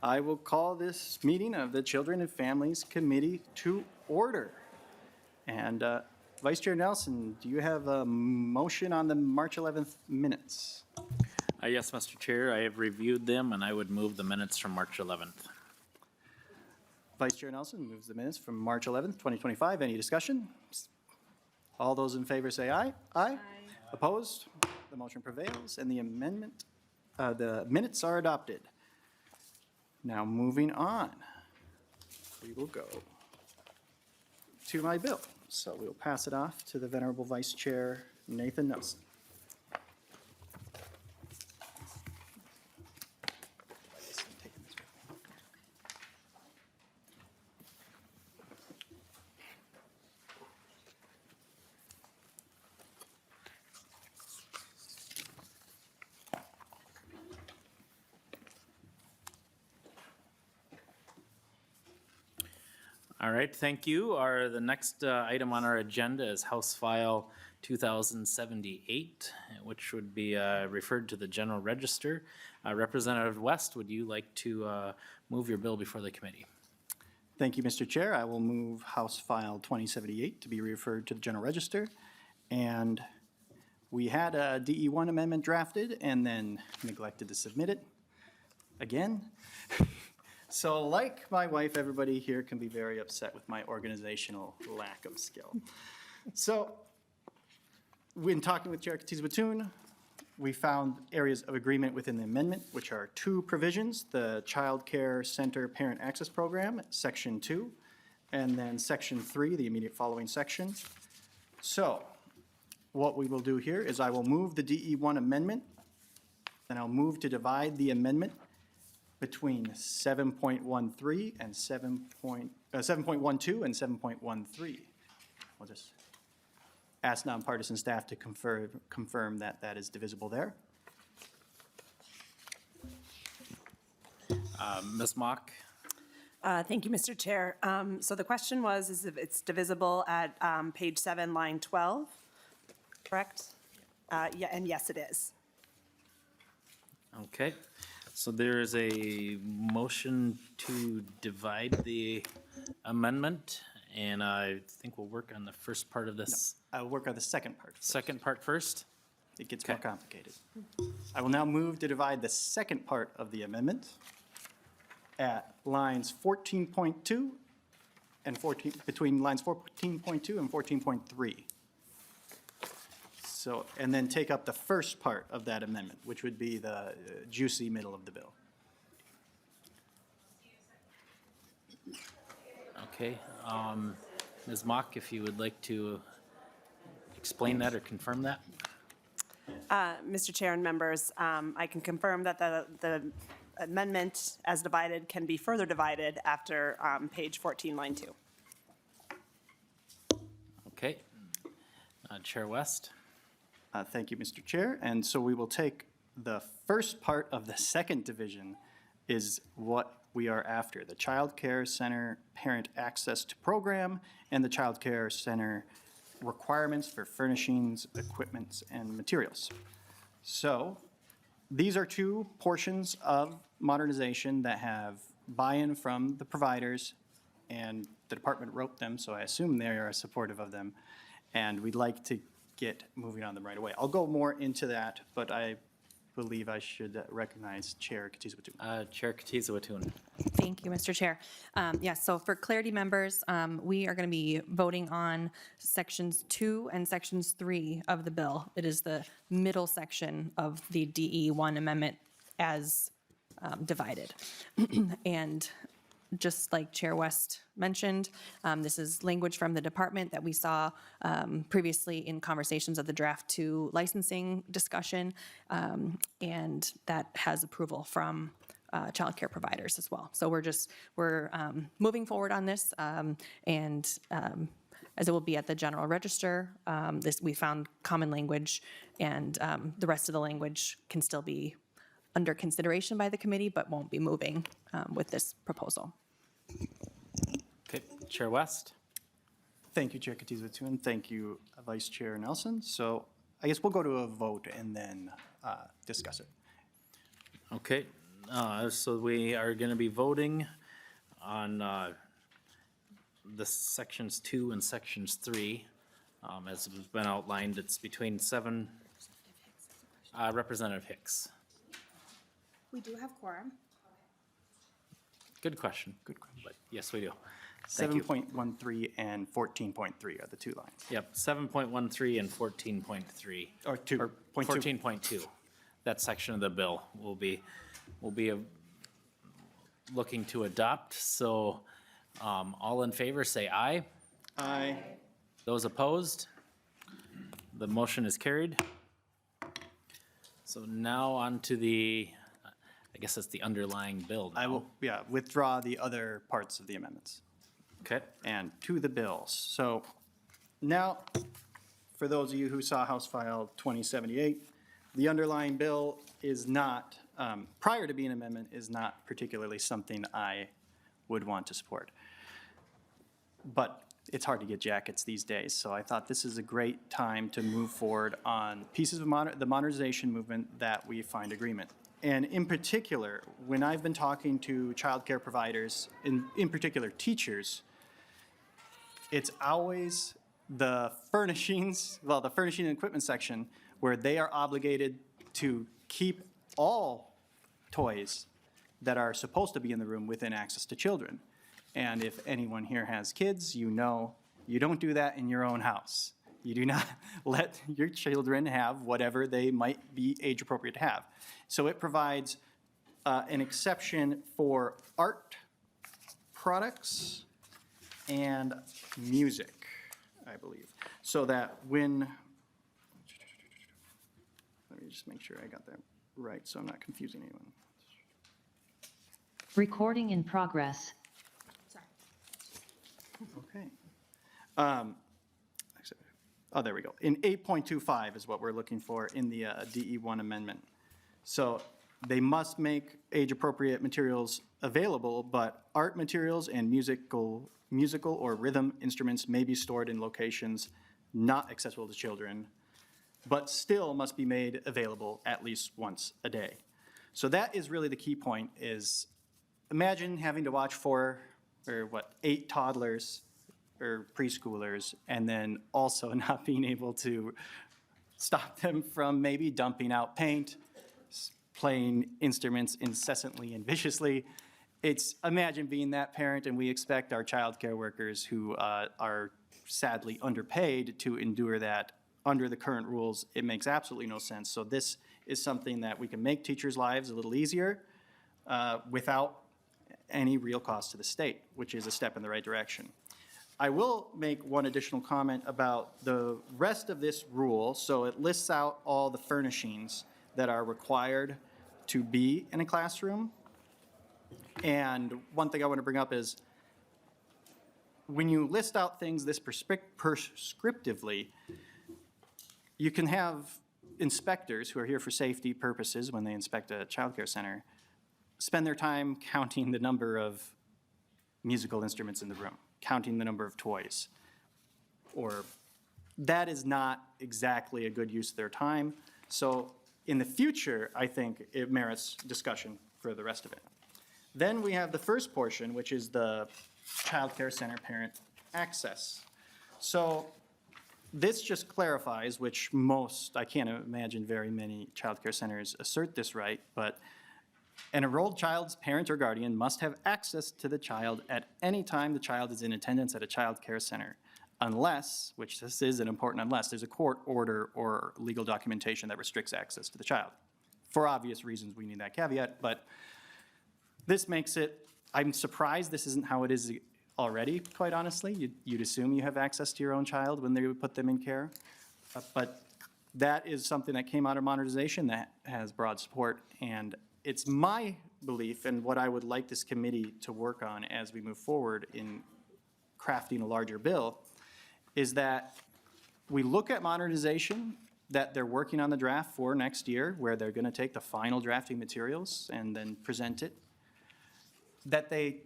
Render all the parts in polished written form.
I will call this meeting of the Children and Families Committee to order. And Vice Chair Nelson, do you have a motion on the March 11th minutes? Yes, Mr. Chair, I have reviewed them and I would move the minutes from March 11th. Vice Chair Nelson moves the minutes from March 11th, 2025. Any discussion? All those in favor say aye. Aye. Opposed? The motion prevails and the minutes are adopted. Now moving on, we will go to my bill. So we'll pass it off to the Venerable Vice Chair, Nathan Nelson. All right, thank you. The next item on our agenda is House File 2078, which would be referred to the General Register. Representative West, would you like to move your bill before the committee? Thank you, Mr. Chair. I will move House File 2078 to be referred to the General Register. And we had a DE1 amendment drafted and then neglected to submit it again. So like my wife, everybody here can be very upset with my organizational lack of skill. So when talking with Chair Katiz-Batoon, we found areas of agreement within the amendment, which are two provisions: the Child Care Center Parent Access Program, Section 2, and then Section 3, the immediate following section. So what we will do here is I will move the DE1 amendment, and I'll move to divide the amendment between 7.13 and 7.12 and 7.13. We'll just ask nonpartisan staff to confirm that that is divisible there. Ms. Mock? Thank you, Mr. Chair. So the question is if it's divisible at page 7, line 12, correct? Yeah, and yes, it is. Okay, so there is a motion to divide the amendment, and I think we'll work on the first part of this. I will work on the second part. Second part first? It gets more complicated. I will now move to divide the second part of the amendment at lines 14.2 and between lines 14.2 and 14.3. So, and then take up the first part of that amendment, which would be the juicy middle of the bill. Okay, Ms. Mock, if you would like to explain that or confirm that? Mr. Chair and members, I can confirm that the amendment as divided can be further divided after page 14, line 2. Okay, Chair West? Thank you, Mr. Chair. And so we will take the first part of the second division is what we are after: the Child Care Center Parent Access to Program and the Child Care Center requirements for furnishings, equipment, and materials. So these are two portions of modernization that have buy-in from the providers, and the department wrote them, so I assume they are supportive of them, and we'd like to get moving on them right away. I'll go more into that, but I believe I should recognize Chair Katiz-Batoon. Chair Katiz-Batoon. Thank you, Mr. Chair. Yes, so for clarity, members, we are going to be voting on sections 2 and sections 3 of the bill. It is the middle section of the DE1 amendment as divided. And just like Chair West mentioned, this is language from the department that we saw previously in conversations of the draft 2 licensing discussion, and that has approval from child care providers as well. So we're moving forward on this, and as it will be at the General Register, we found common language, and the rest of the language can still be under consideration by the committee, but won't be moving with this proposal. Okay, Chair West? Thank you, Chair Katiz-Batoon. Thank you, Vice Chair Nelson. So I guess we'll go to a vote and then discuss it. Okay, So we are going to be voting on the sections 2 and sections 3. As has been outlined, it's between 7, Representative Hicks. We do have quorum. Good question. Good question. But yes, we do. Thank you. 7.13 and 14.3 are the two lines. Yep, 7.13 and 14.3. Or two. Or Point two. 14.2. That section of the bill will be looking to adopt. So all in favor, say aye. Aye. Those opposed? The motion is carried. So now on to the, I guess that's the underlying bill now. I will, withdraw the other parts of the amendments. Okay. And to the bills. So now, for those of you who saw House File 2078, the underlying bill is not, prior to being an amendment, is not particularly something I would want to support. But it's hard to get jackets these days, so I thought this is a great time to move forward on pieces of the modernization movement that we find agreement. And in particular, when I've been talking to childcare providers, in particular teachers, it's always the furnishings, well, the furnishing and equipment section, where they are obligated to keep all toys that are supposed to be in the room within access to children. And if anyone here has kids, you know you don't do that in your own house. You do not let your children have whatever they might be age appropriate to have. So it provides an exception for art products and music, I believe. So that when, let me just make sure I got that right so I'm not confusing anyone. Recording in progress. Okay. Oh, there we go. In 8.25 is what we're looking for in the DE1 amendment. So they must make age-appropriate materials available, but art materials and musical or rhythm instruments may be stored in locations not accessible to children, but still must be made available at least once a day. So that is really the key point is imagine having to watch 8 toddlers or preschoolers, and then also not being able to stop them from maybe dumping out paint, playing instruments incessantly and viciously. Imagine being that parent, and we expect our childcare workers who are sadly underpaid to endure that under the current rules. It makes absolutely no sense. So this is something that we can make teachers' lives a little easier without any real cost to the state, which is a step in the right direction. I will make one additional comment about the rest of this rule. So it lists out all the furnishings that are required to be in a classroom. And one thing I want to bring up is when you list out things this prescriptively, you can have inspectors who are here for safety purposes when they inspect a childcare center spend their time counting the number of musical instruments in the room, counting the number of toys. Or that is not exactly a good use of their time. So in the future, I think it merits discussion for the rest of it. Then we have the first portion, which is the child care center parent access. So this just clarifies, which I can't imagine very many child care centers assert this right, but an enrolled child's parent or guardian must have access to the child at any time the child is in attendance at a child care center, unless, which this is an important unless, there's a court order or legal documentation that restricts access to the child. For obvious reasons, we need that caveat, but this makes it, I'm surprised this isn't how it is already, quite honestly. You'd assume you have access to your own child when they would put them in care. But that is something that came out of modernization that has broad support, and it's my belief and what I would like this committee to work on as we move forward in crafting a larger bill is that we look at modernization that they're working on the draft for next year, where they're going to take the final drafting materials and then present it, that they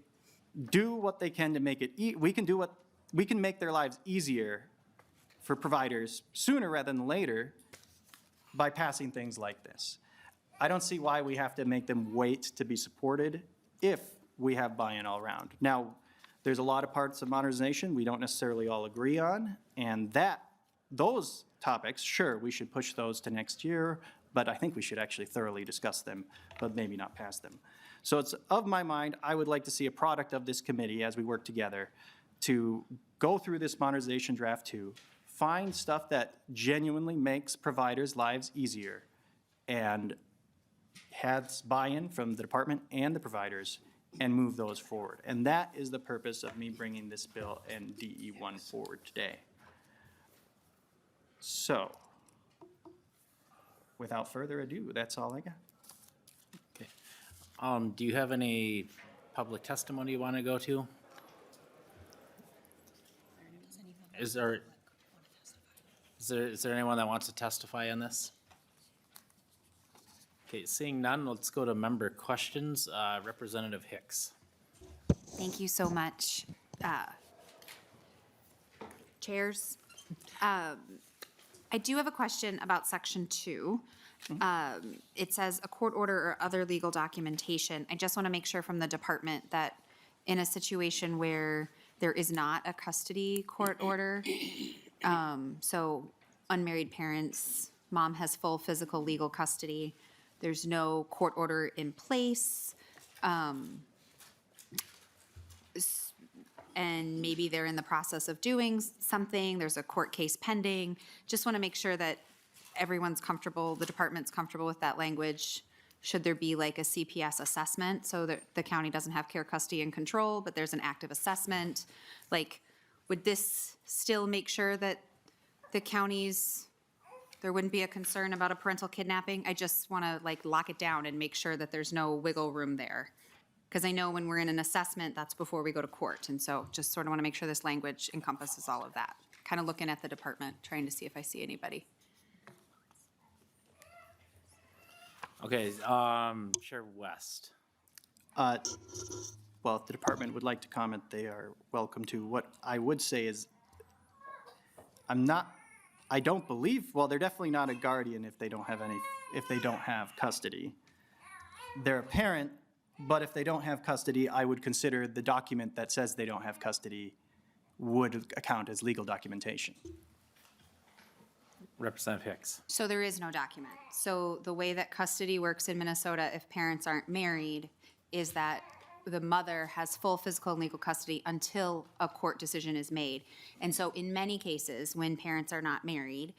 do what they can to make it, we can make their lives easier for providers sooner rather than later by passing things like this. I don't see why we have to make them wait to be supported if we have buy-in all around. Now, there's a lot of parts of modernization we don't necessarily all agree on, and those topics, sure, we should push those to next year, but I think we should actually thoroughly discuss them, but maybe not pass them. So it's of my mind, I would like to see a product of this committee as we work together to go through this modernization draft 2, find stuff that genuinely makes providers' lives easier, and has buy-in from the department and the providers, and move those forward. And that is the purpose of me bringing this bill and DE1 forward today. So, without further ado, that's all I got. Okay. Do you have any public testimony you want to go to? Is there anyone that wants to testify on this? Okay, seeing none, let's go to member questions. Representative Hicks. Thank you so much. Chairs, I do have a question about section 2. It says a court order or other legal documentation. I just want to make sure from the department that in a situation where there is not a custody court order, so unmarried parents, mom has full physical legal custody, there's no court order in place, and maybe they're in the process of doing something, there's a court case pending. Just want to make sure that everyone's comfortable, the department's comfortable with that language. Should there be like a CPS assessment so that the county doesn't have care, custody, and control, but there's an active assessment? Like, would this still make sure that the counties, there wouldn't be a concern about a parental kidnapping? I just want to like lock it down and make sure that there's no wiggle room there. Because I know when we're in an assessment, that's before we go to court. And so just sort of want to make sure this language encompasses all of that. Kind of looking at the department, trying to see if I see anybody. Okay, Chair West. Well, if the department would like to comment, they are welcome to. What I would say is, I don't believe, well, they're definitely not a guardian if they don't have custody. They're a parent, but if they don't have custody, I would consider the document that says they don't have custody would account as legal documentation. Representative Hicks. So there is no document. So the way that custody works in Minnesota, if parents aren't married, is that the mother has full physical and legal custody until a court decision is made. And so in many cases, when parents are not married,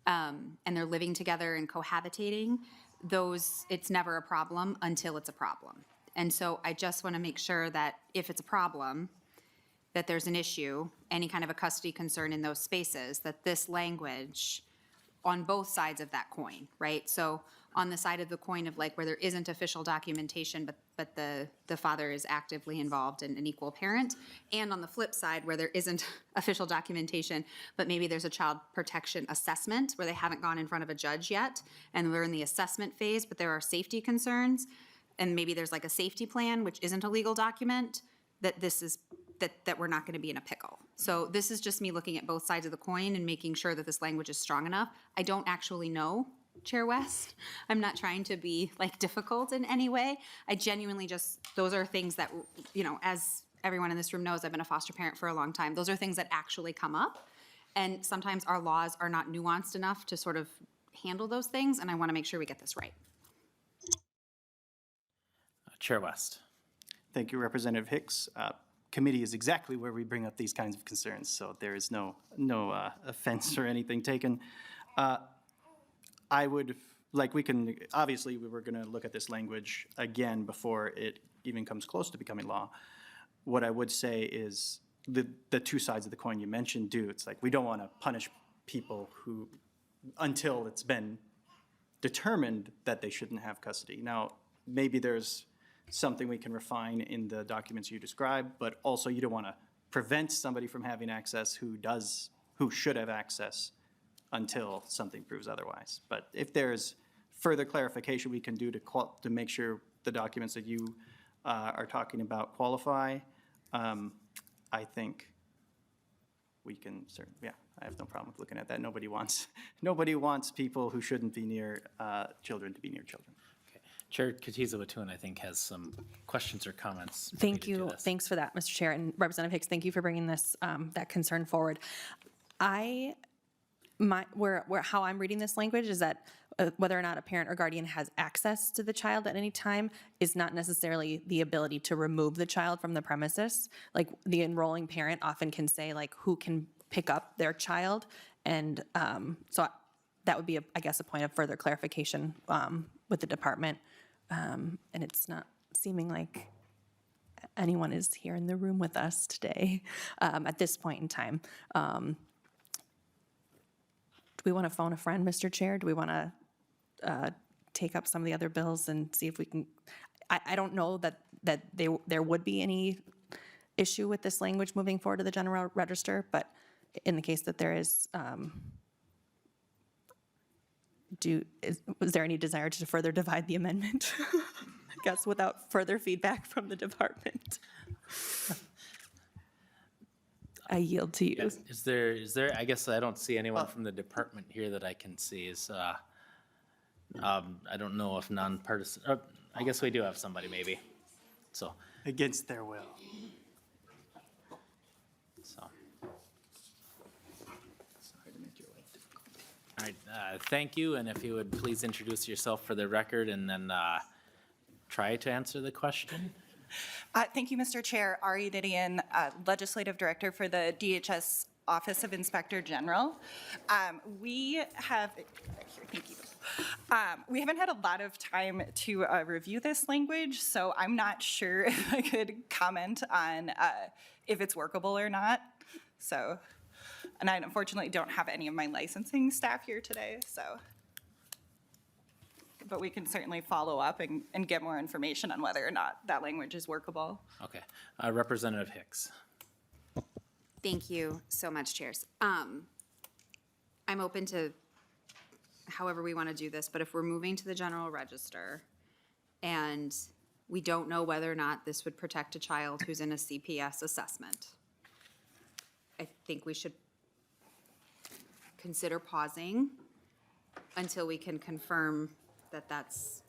and they're living together and cohabitating, it's never a problem until it's a problem. And so I just want to make sure that if it's a problem, that there's an issue, any kind of a custody concern in those spaces, that this language on both sides of that coin, right? So on the side of the coin of like where there isn't official documentation, but the father is actively involved and an equal parent, and on the flip side where there isn't official documentation, but maybe there's a child protection assessment where they haven't gone in front of a judge yet, and we're in the assessment phase, but there are safety concerns, and maybe there's like a safety plan, which isn't a legal document, that we're not going to be in a pickle. So this is just me looking at both sides of the coin and making sure that this language is strong enough. I don't actually know, Chair West. I'm not trying to be like difficult in any way. I genuinely those are things that, you know, as everyone in this room knows, I've been a foster parent for a long time. Those are things that actually come up. And sometimes our laws are not nuanced enough to sort of handle those things. And I want to make sure we get this right. Chair West. Thank you, Representative Hicks. Committee is exactly where we bring up these kinds of concerns, so there is no offense or anything taken. I would, obviously, we were going to look at this language again before it even comes close to becoming law. What I would say is the two sides of the coin you mentioned it's like we don't want to punish people who, until it's been determined that they shouldn't have custody. Now, maybe there's something we can refine in the documents you described, but also you don't want to prevent somebody from having access who should have access until something proves otherwise. But if there's further clarification we can do to make sure the documents that you are talking about qualify, I think we can certainly, yeah, I have no problem with looking at that. Nobody wants people who shouldn't be near children to be near children. Okay. Chair Katiza-Watun, I think, has some questions or comments. Thank related to you. this. Thanks for that, Mr. Chair. And Representative Hicks, thank you for bringing this, that concern forward. How I'm reading this language is that whether or not a parent or guardian has access to the child at any time is not necessarily the ability to remove the child from the premises. Like, the enrolling parent often can say, like, who can pick up their child. And so that would be, I guess, a point of further clarification with the department. And it's not seeming like anyone is here in the room with us today at this point in time. Do we want to phone a friend, Mr. Chair? Do we want to take up some of the other bills and see if we can? I don't know that there would be any issue with this language moving forward to the general register, but in the case that there is, was there any desire to further divide the amendment? I guess without further feedback from the department. I yield to you. Is there, I guess I don't see anyone from the department here that I can see. I don't know if nonpartisan, I guess we do have somebody maybe, so. Against their will. So. All right, thank you, and if you would please introduce yourself for the record and then try to answer the question. Thank you, Mr. Chair. Ari Didion, Legislative Director for the DHS Office of Inspector General. We haven't had a lot of time to review this language, so I'm not sure if I could comment on if it's workable or not. So, and I unfortunately don't have any of my licensing staff here today, so. But we can certainly follow up and get more information on whether or not that language is workable. Okay, Representative Hicks. Thank you so much, chairs. I'm open to however we want to do this, but if we're moving to the general register and we don't know whether or not this would protect a child who's in a CPS assessment, I think we should consider pausing until we can confirm that that's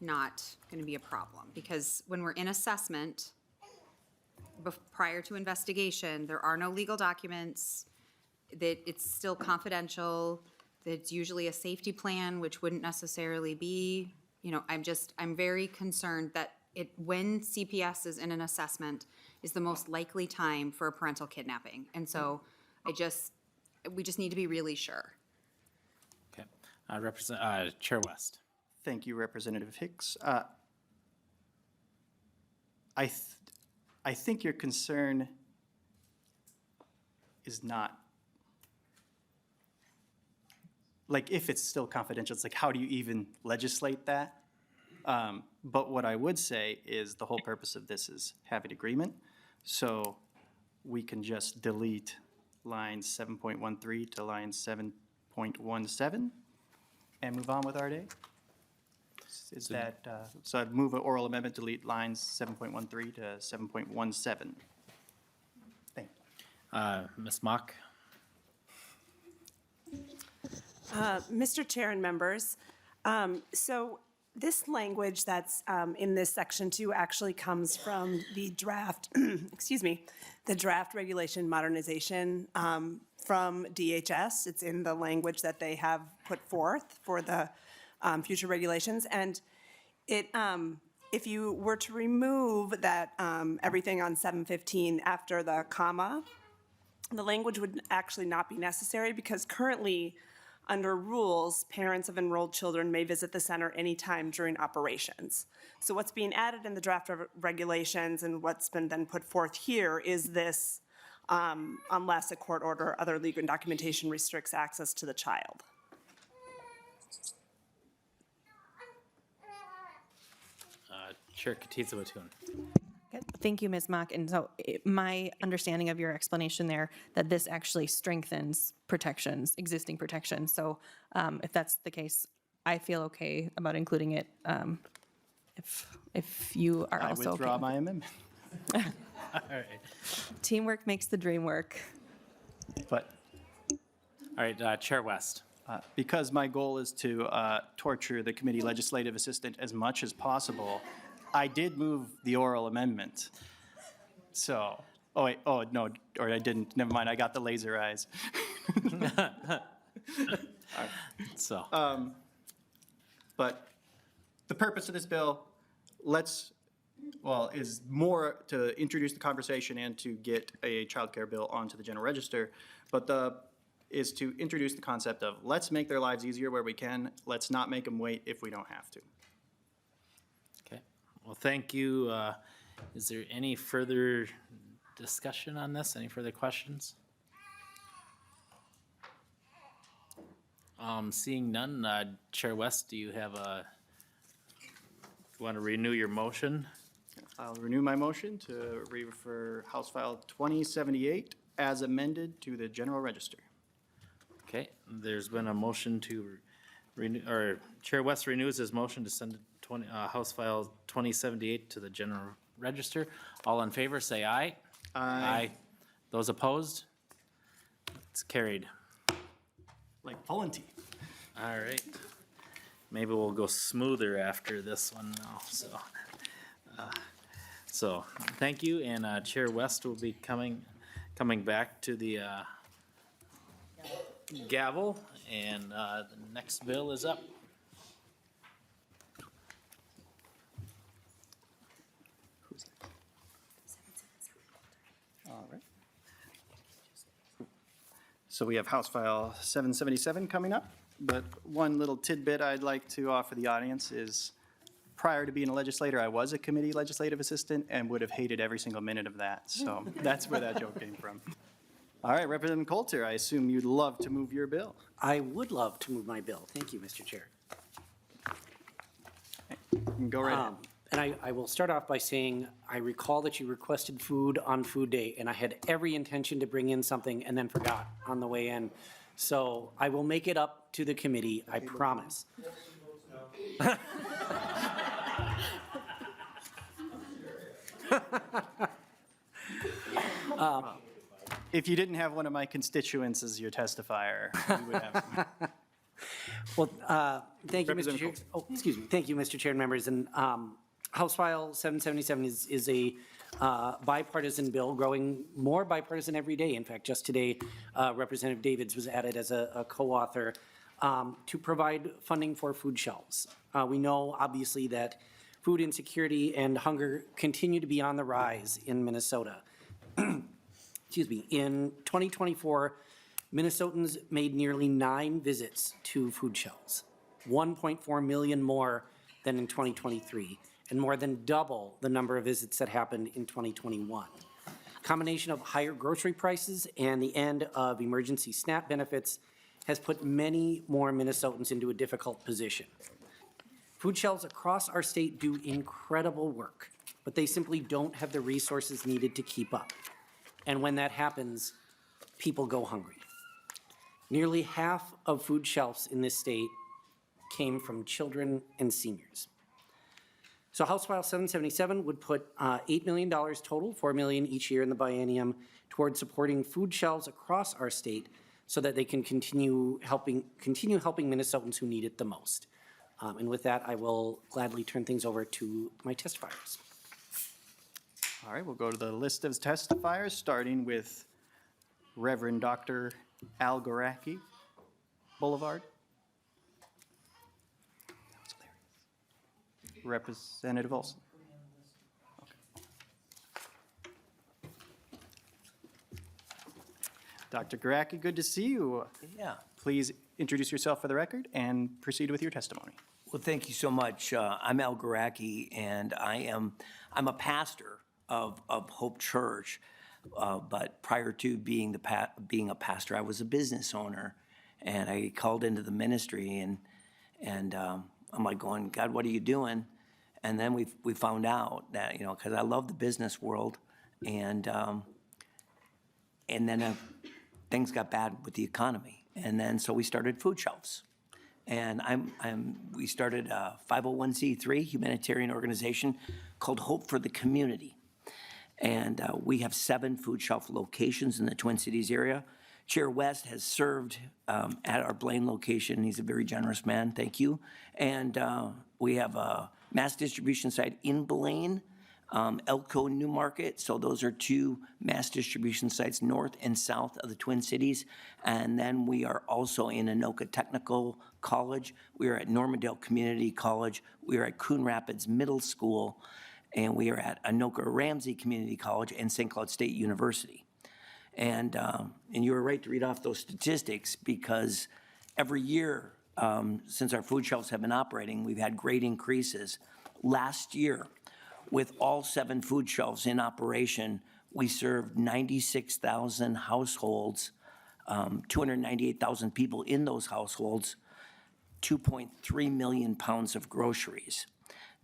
not going to be a problem. Because when we're in assessment, prior to investigation, there are no legal documents, that it's still confidential, that it's usually a safety plan, which wouldn't necessarily be, I'm very concerned that when CPS is in an assessment is the most likely time for a parental kidnapping. And so we just need to be really sure. Okay, Chair West. Thank you, Representative Hicks. I think your concern is not, like, if it's still confidential, it's like, how do you even legislate that? But what I would say is the whole purpose of this is have an agreement. So we can just delete lines 7.13 to line 7.17 and move on with our day. Is that, so I'd move an oral amendment, delete lines 7.13 to 7.17. Thank you. Ms. Mock. Mr. Chair and members, so this language that's in this section 2 actually comes from the draft, excuse me, the draft regulation modernization from DHS. It's in the language that they have put forth for the future regulations. And it, if you were to remove that everything on 715 after the comma, the language would actually not be necessary, because currently, under rules, parents of enrolled children may visit the center anytime during operations. So what's being added in the draft regulations and what's been then put forth here is this, unless a court order or other legal documentation restricts access to the child. Chair Katiza-Watun. Thank you, Ms. Mock. And so my understanding of your explanation there, that this actually strengthens protections, existing protections. So if that's the case, I feel okay about including it if you are I also okay. withdraw my amendment. All right. Teamwork makes the dream work. But All right, Chair West. Because my goal is to torture the committee legislative assistant as much as possible, I did move the oral amendment. So, oh wait, oh no, or I didn't, never mind, I got the laser eyes. So, But the purpose of this bill, is more to introduce the conversation and to get a childcare bill onto the general register. But is to introduce the concept of let's make their lives easier where we can. Let's not make them wait if we don't have to. okay. Well, thank you. Is there any further discussion on this? Any further questions? Seeing none, Chair West, do you want to renew your motion? I'll renew my motion to refer House File 2078 as amended to the general register. Okay, there's been a motion to renew, or Chair West renews his motion to send House File 2078 to the general register. All in favor, say aye. Aye. Those opposed? It's carried. Like pulling teeth. All right. Maybe we'll go smoother after this one now, so thank you, and Chair West will be coming back to the gavel, and the next bill is up. All right. So we have House File 777 coming up, but one little tidbit I'd like to offer the audience is prior to being a legislator, I was a committee legislative assistant and would have hated every single minute of that. So that's where that joke came from. All right, Representative Coulter, I assume you'd love to move your bill. I would love to move my bill. Thank you, Mr. Chair. You can go right ahead. And I will start off by saying, I recall that you requested food on Food Day, and I had every intention to bring in something and then forgot on the way in. So I will make it up to the committee, I promise. If you didn't have one of my constituents as your testifier, you would have. Well, thank you, Mr. Chair. Representative Oh, excuse me. Thank you, Mr. Chair and members. And House File 777 is a bipartisan bill, growing more bipartisan every day. In fact, just today, Representative Davids was added as a co-author to provide funding for food shelves. We know, obviously, that food insecurity and hunger continue to be on the rise in Minnesota. Excuse me. In 2024, Minnesotans made nearly 9 visits to food shelves, 1.4 million more than in 2023, and more than double the number of visits that happened in 2021. Combination of higher grocery prices and the end of emergency SNAP benefits has put many more Minnesotans into a difficult position. Food shelves across our state do incredible work, but they simply don't have the resources needed to keep up. And when that happens, people go hungry. Nearly half of food shelves in this state came from children and seniors. So House File 777 would put $8 million total, $4 million each year in the biennium, towards supporting food shelves across our state so that they can continue helping Minnesotans who need it the most. And with that, I will gladly turn things over to my testifiers. All right, we'll go to the list of testifiers, starting with Reverend Dr. Al Garaki, Boulevard. Representative Olson. Dr. Garaki, good to see you. Yeah. Please introduce yourself for the record and proceed with your testimony. Well, thank you so much. I'm Al Garaki, and I'm a pastor of Hope Church. But prior to being a pastor, I was a business owner, and I called into the ministry, and I'm like going, God, what are you doing? And then we found out that, because I love the business world, and then things got bad with the economy, and then so we started food shelves, and we started a 501c3 humanitarian organization called Hope for the Community, and we have 7 food shelf locations in the Twin Cities area. Chair West has served at our Blaine location. He's a very generous man, thank you. And we have a mass distribution site in Blaine, Elko, Newmarket. So those are two mass distribution sites north and south of the Twin Cities. And then we are also in Anoka Technical College. We are at Normandale Community College. We are at Coon Rapids Middle School. And we are at Anoka Ramsey Community College and St. Cloud State University. And you were right to read off those statistics because every year since our food shelves have been operating, we've had great increases. Last year, with all 7 food shelves in operation, we served 96,000 households, 298,000 people in those households, 2.3 million pounds of groceries.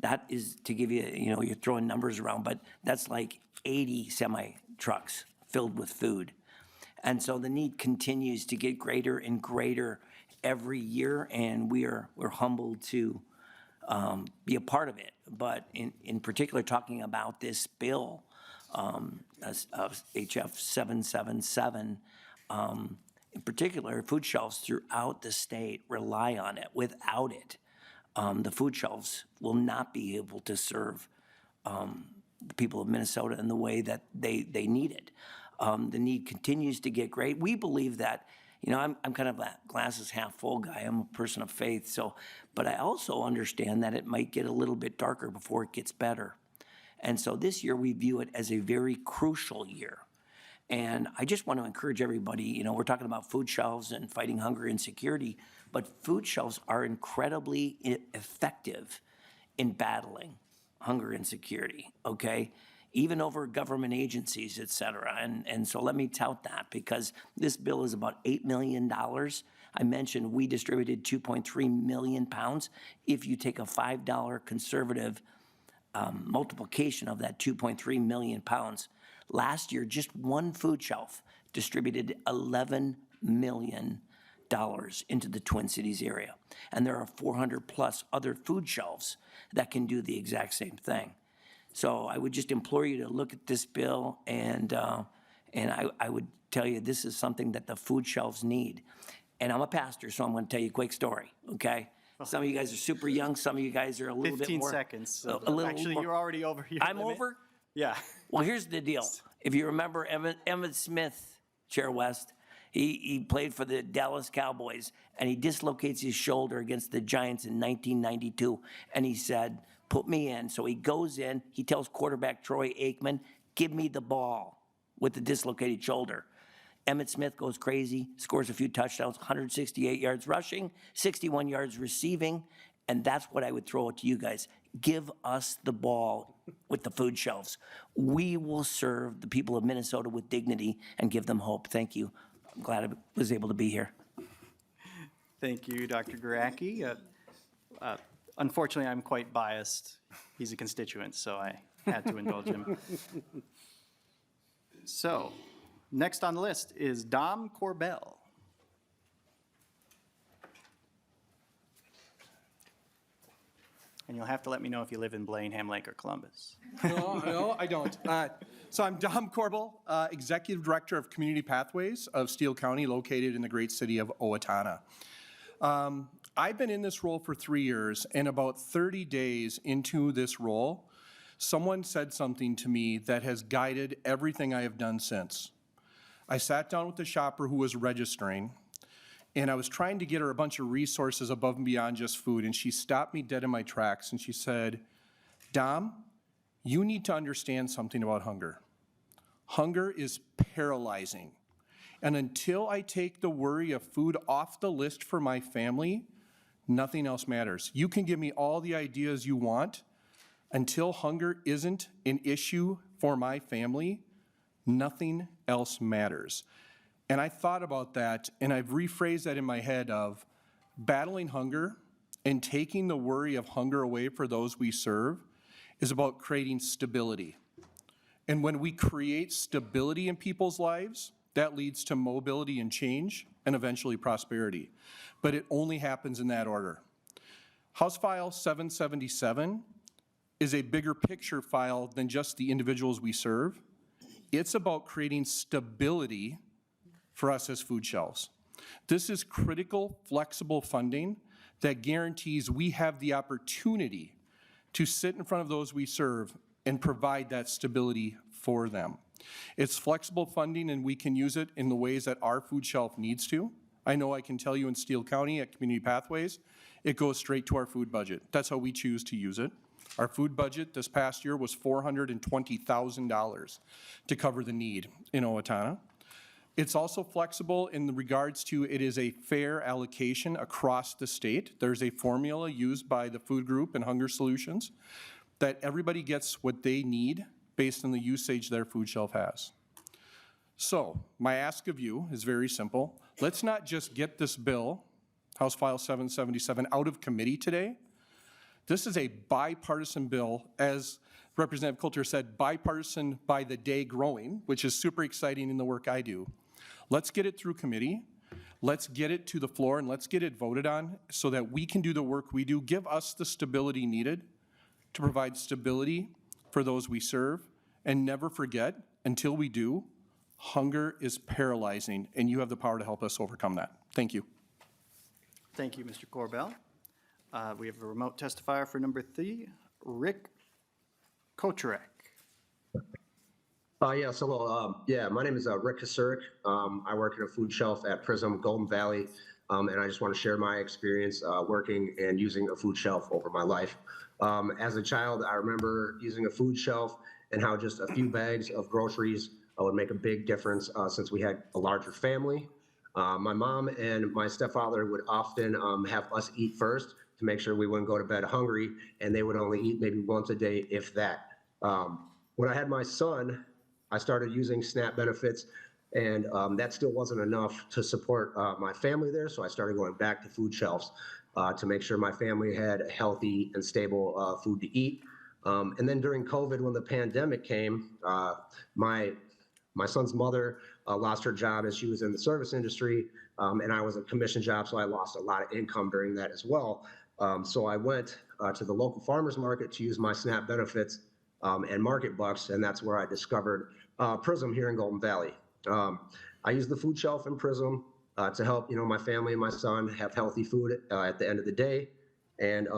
That is, to give you, you're throwing numbers around, but that's like 80 semi-trucks filled with food. And so the need continues to get greater and greater every year, and we're humbled to be a part of it. But in particular, talking about this bill, HF 777, in particular, food shelves throughout the state rely on it. Without it, the food shelves will not be able to serve the people of Minnesota in the way that they need it. The need continues to get great. We believe that, I'm kind of a glasses half full guy. I'm a person of faith. So, but I also understand that it might get a little bit darker before it gets better. And so this year we view it as a very crucial year. And I just want to encourage everybody, we're talking about food shelves and fighting hunger and insecurity, but food shelves are incredibly effective in battling hunger and insecurity, okay? Even over government agencies, et cetera. And so let me tout that because this bill is about $8 million. I mentioned we distributed 2.3 million pounds. If you take a $5 conservative multiplication of that 2.3 million pounds, last year, just one food shelf distributed $11 million into the Twin Cities area. And there are 400 plus other food shelves that can do the exact same thing. So I would just implore you to look at this bill, and I would tell you this is something that the food shelves need. And I'm a pastor, so I'm going to tell you a quick story, okay? Some of you guys are super young. Some of you guys are a little bit more. 15 seconds. So a little actually, more. you're already over your I'm limit. over? Yeah. Well, here's the deal. If you remember Emmett Smith, Chair West, he played for the Dallas Cowboys, and he dislocates his shoulder against the Giants in 1992, and he said, put me in. So he goes in, he tells quarterback Troy Aikman, give me the ball with the dislocated shoulder. Emmett Smith goes crazy, scores a few touchdowns, 168 yards rushing, 61 yards receiving, and that's what I would throw it to you guys. Give us the ball with the food shelves. We will serve the people of Minnesota with dignity and give them hope. Thank you. I'm glad I was able to be here. Thank you, Dr. Garacki. Unfortunately, I'm quite biased. He's a constituent, so I had to indulge him. So, next on the list is Dom Corbell. And you'll have to let me know if you live in Blaine, Ham Lake, or Columbus. No, I don't. So I'm Dom Corbell, Executive Director of Community Pathways of Steele County, located in the great city of Owatonna. I've been in this role for 3 years, and about 30 days into this role, someone said something to me that has guided everything I have done since. I sat down with the shopper who was registering, and I was trying to get her a bunch of resources above and beyond just food, and she stopped me dead in my tracks, and she said, Dom, you need to understand something about hunger. Hunger is paralyzing, and until I take the worry of food off the list for my family, nothing else matters. You can give me all the ideas you want. Until hunger isn't an issue for my family, nothing else matters. And I thought about that, and I've rephrased that in my head of battling hunger and taking the worry of hunger away for those we serve is about creating stability. And when we create stability in people's lives, that leads to mobility and change and eventually prosperity. But it only happens in that order. House File 777 is a bigger picture file than just the individuals we serve. It's about creating stability for us as food shelves. This is critical, flexible funding that guarantees we have the opportunity to sit in front of those we serve and provide that stability for them. It's flexible funding, and we can use it in the ways that our food shelf needs to. I know I can tell you in Steele County at Community Pathways, it goes straight to our food budget. That's how we choose to use it. Our food budget this past year was $420,000 to cover the need in Owatonna. It's also flexible in regards to it is a fair allocation across the state. There's a formula used by the food group and Hunger Solutions that everybody gets what they need based on the usage their food shelf has. So my ask of you is very simple. Let's not just get this bill, House File 777, out of committee today. This is a bipartisan bill, as Representative Coulter said, bipartisan by the day growing, which is super exciting in the work I do. Let's get it through committee. Let's get it to the floor and let's get it voted on so that we can do the work we do. Give us the stability needed to provide stability for those we serve. And never forget, until we do, hunger is paralyzing, and you have the power to help us overcome that. Thank you. Thank you, Mr. Corbell. We have a remote testifier for number 3, Rick Kocherek. Yes, hello. My name is Rick Kocherek. I work at a food shelf at Prism Golden Valley, and I just want to share my experience working and using a food shelf over my life. As a child, I remember using a food shelf and how just a few bags of groceries would make a big difference since we had a larger family. My mom and my stepfather would often have us eat first to make sure we wouldn't go to bed hungry, and they would only eat maybe once a day, if that. When I had my son, I started using SNAP benefits, and that still wasn't enough to support my family there, so I started going back to food shelves to make sure my family had healthy and stable food to eat. And then during COVID, when the pandemic came, my son's mother lost her job as she was in the service industry, and I was a commission job, so I lost a lot of income during that as well. So I went to the local farmers market to use my SNAP benefits and market bucks, and that's where I discovered Prism here in Golden Valley. I use the food shelf in Prism to help my family and my son have healthy food at the end of the day. And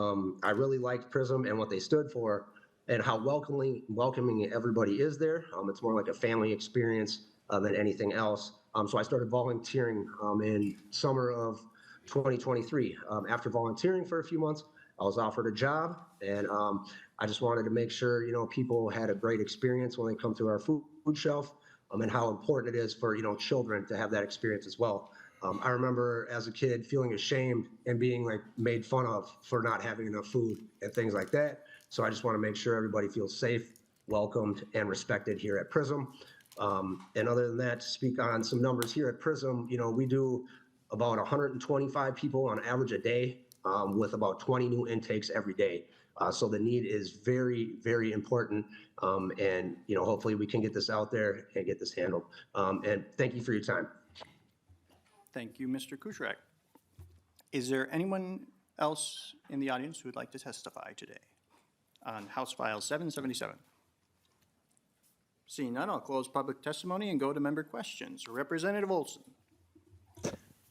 I really liked Prism and what they stood for, and how welcoming everybody is there. It's more like a family experience than anything else. So I started volunteering in summer of 2023. After volunteering for a few months, I was offered a job, and I just wanted to make sure people had a great experience when they come to our food shelf, and how important it is for children to have that experience as well. I remember as a kid feeling ashamed and being made fun of for not having enough food and things like that. So I just want to make sure everybody feels safe, welcomed, and respected here at Prism. And other than that, to speak on some numbers here at Prism, we do about 125 people on average a day, with about 20 new intakes every day. So the need is very, very important. And hopefully we can get this out there and get this handled. And thank you for your time. Thank you, Mr. Kucherek. Is there anyone else in the audience who would like to testify today on House File 777? Seeing none, I'll close public testimony and go to member questions. Representative Olson.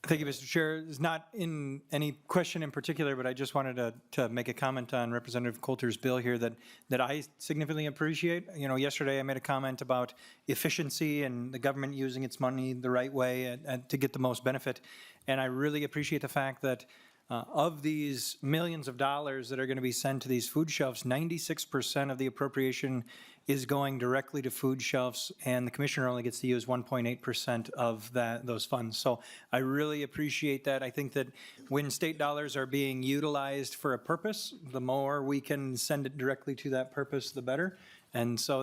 Thank you, Mr. Chair. It's not in any question in particular, but I just wanted to make a comment on Representative Coulter's bill here that I significantly appreciate. Yesterday I made a comment about efficiency and the government using its money the right way to get the most benefit. And I really appreciate the fact that of these millions of dollars that are going to be sent to these food shelves, 96% of the appropriation is going directly to food shelves, and the commissioner only gets to use 1.8% of those funds. So I really appreciate that. I think that when state dollars are being utilized for a purpose, the more we can send it directly to that purpose, the better. And so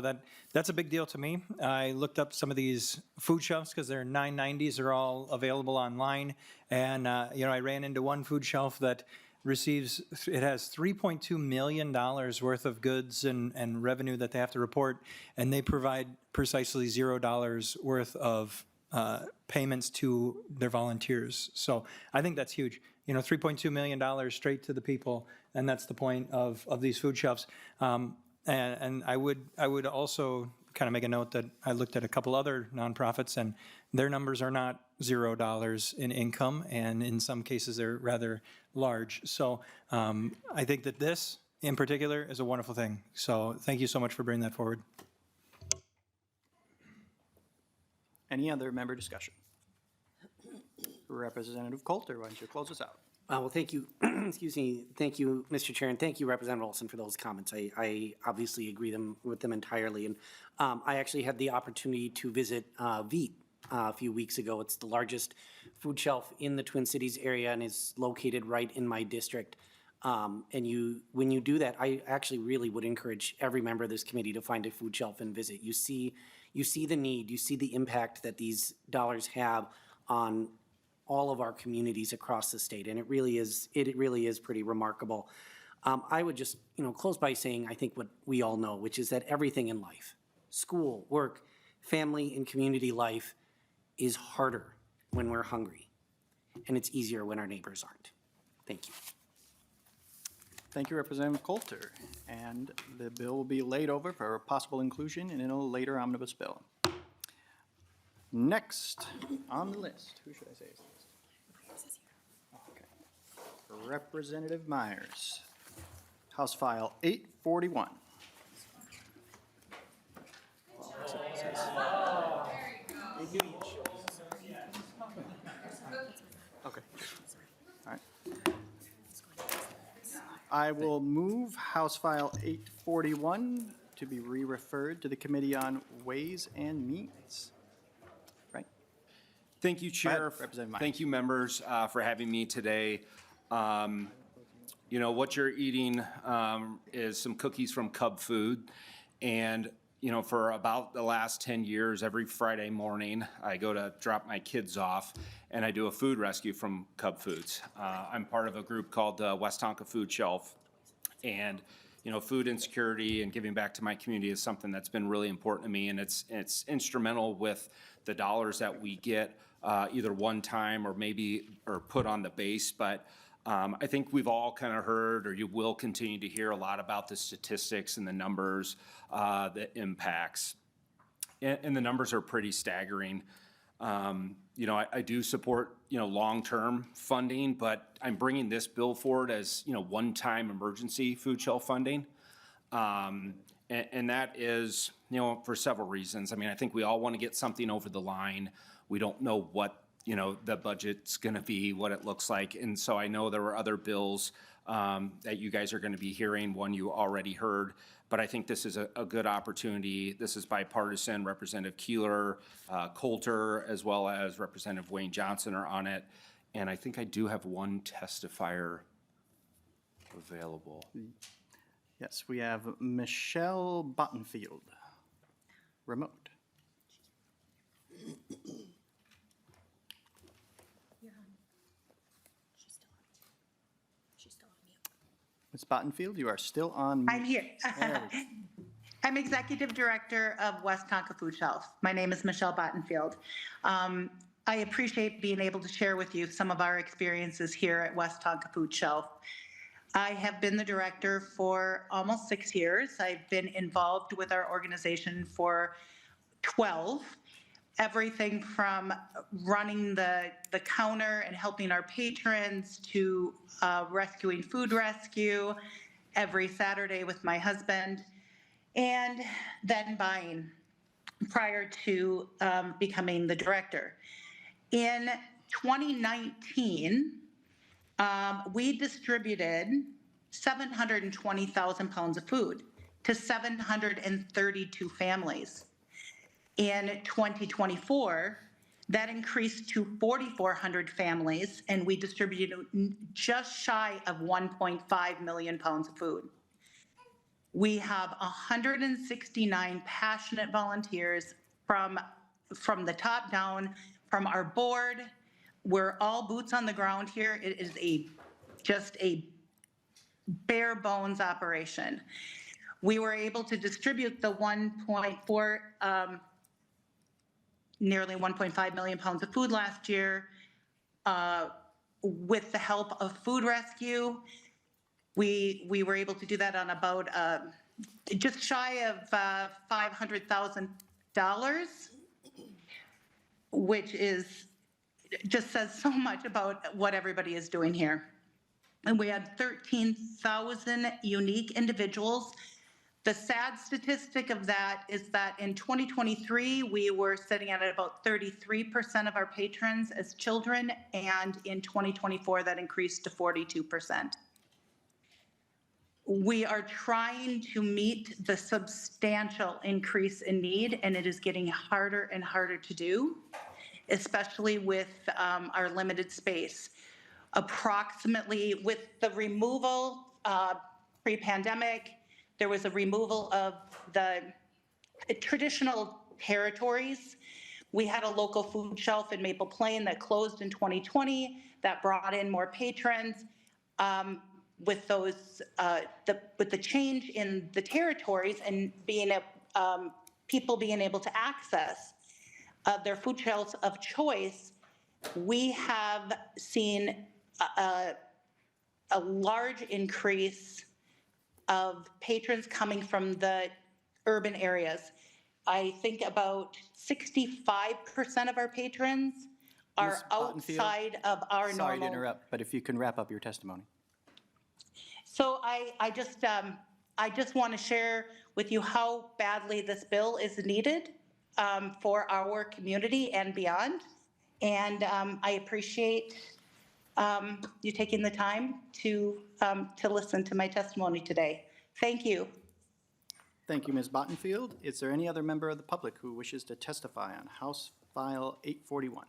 that's a big deal to me. I looked up some of these food shelves because they're $9.90s. They're all available online. And, I ran into one food shelf that has $3.2 million worth of goods and revenue that they have to report, and they provide precisely $0 worth of payments to their volunteers. So I think that's huge. $3.2 million straight to the people, and that's the point of these food shelves. And I would also kind of make a note that I looked at a couple other nonprofits, and their numbers are not $0 in income, and in some cases, they're rather large. So I think that this, in particular, is a wonderful thing. So thank you so much for bringing that forward. Any other member discussion? Representative Coulter, why don't you close us out? Well, thank you, excuse me, thank you, Mr. Chair, and thank you, Representative Olson, for those comments. I obviously agree with them entirely. And I actually had the opportunity to visit VEET a few weeks ago. It's the largest food shelf in the Twin Cities area and is located right in my district. And when you do that, I actually really would encourage every member of this committee to find a food shelf and visit. You see the need, you see the impact that these dollars have on all of our communities across the state, and it really is pretty remarkable. I would just, close by saying, I think what we all know, which is that everything in life, school, work, family, and community life is harder when we're hungry, and it's easier when our neighbors aren't. Thank you. Thank you, Representative Coulter. And the bill will be laid over for possible inclusion in a later omnibus bill. Next on the list, who should I say is next? Okay. Representative Myers, House File 841. Okay. All right. I will move House File 841 to be re-referred to the Committee on Ways and Means. Right? Thank you, Chair. Representative Myers. Thank you, members, for having me today. What you're eating is some cookies from Cub Food. And, for about the last 10 years, every Friday morning, I go to drop my kids off, and I do a food rescue from Cub Foods. I'm part of a group called West Tonka Food Shelf. And, food insecurity and giving back to my community is something that's been really important to me, and it's instrumental with the dollars that we get either one time or put on the base. But I think we've all kind of heard, or you will continue to hear a lot about the statistics and the numbers, the impacts. And the numbers are pretty staggering. I do support, long-term funding, but I'm bringing this bill forward as, one-time emergency food shelf funding. And that is, for several reasons. I mean, I think we all want to get something over the line. We don't know what the budget's going to be, what it looks like. And so I know there were other bills that you guys are going to be hearing, one you already heard. But I think this is a good opportunity. This is bipartisan. Representative Keeler, Coulter, as well as Representative Wayne Johnson are on it. And I think I do have one testifier available. Yes, we have Michelle Bottenfield, remote. Ms. Bottenfield, you are still on mute. I'm here. I'm Executive Director of West Tonka Food Shelf. My name is Michelle Bottenfield. I appreciate being able to share with you some of our experiences here at West Tonka Food Shelf. I have been the director for almost 6 years. I've been involved with our organization for 12. Everything from running the counter and helping our patrons to rescuing food rescue every Saturday with my husband, and then buying prior to becoming the director. In 2019, we distributed 720,000 pounds of food to 732 families. In 2024, that increased to 4,400 families, and we distributed just shy of 1.5 million pounds of food. We have 169 passionate volunteers from the top down, from our board. We're all boots on the ground here. It is just a bare bones operation. We were able to distribute the nearly 1.5 million pounds of food last year with the help of food rescue. We were able to do that on about just shy of $500,000, which just says so much about what everybody is doing here. And we had 13,000 unique individuals. The sad statistic of that is that in 2023, we were sitting at about 33% of our patrons as children, and in 2024, that increased to 42%. We are trying to meet the substantial increase in need, and it is getting harder and harder to do, especially with our limited space. Approximately, with the removal pre-pandemic, there was a removal of the traditional territories. We had a local food shelf in Maple Plain that closed in 2020 that brought in more patrons. With those, with the change in the territories and people being able to access their food shelves of choice, we have seen a large increase of patrons coming from the urban areas. I think about 65% of our patrons are Ms. Bottenfield, outside of our normal. Sorry to interrupt, but if you can wrap up your testimony. So I just want to share with you how badly this bill is needed for our community and beyond. And I appreciate you taking the time to listen to my testimony today. Thank you. Thank you, Ms. Bottenfield. Is there any other member of the public who wishes to testify on House File 841?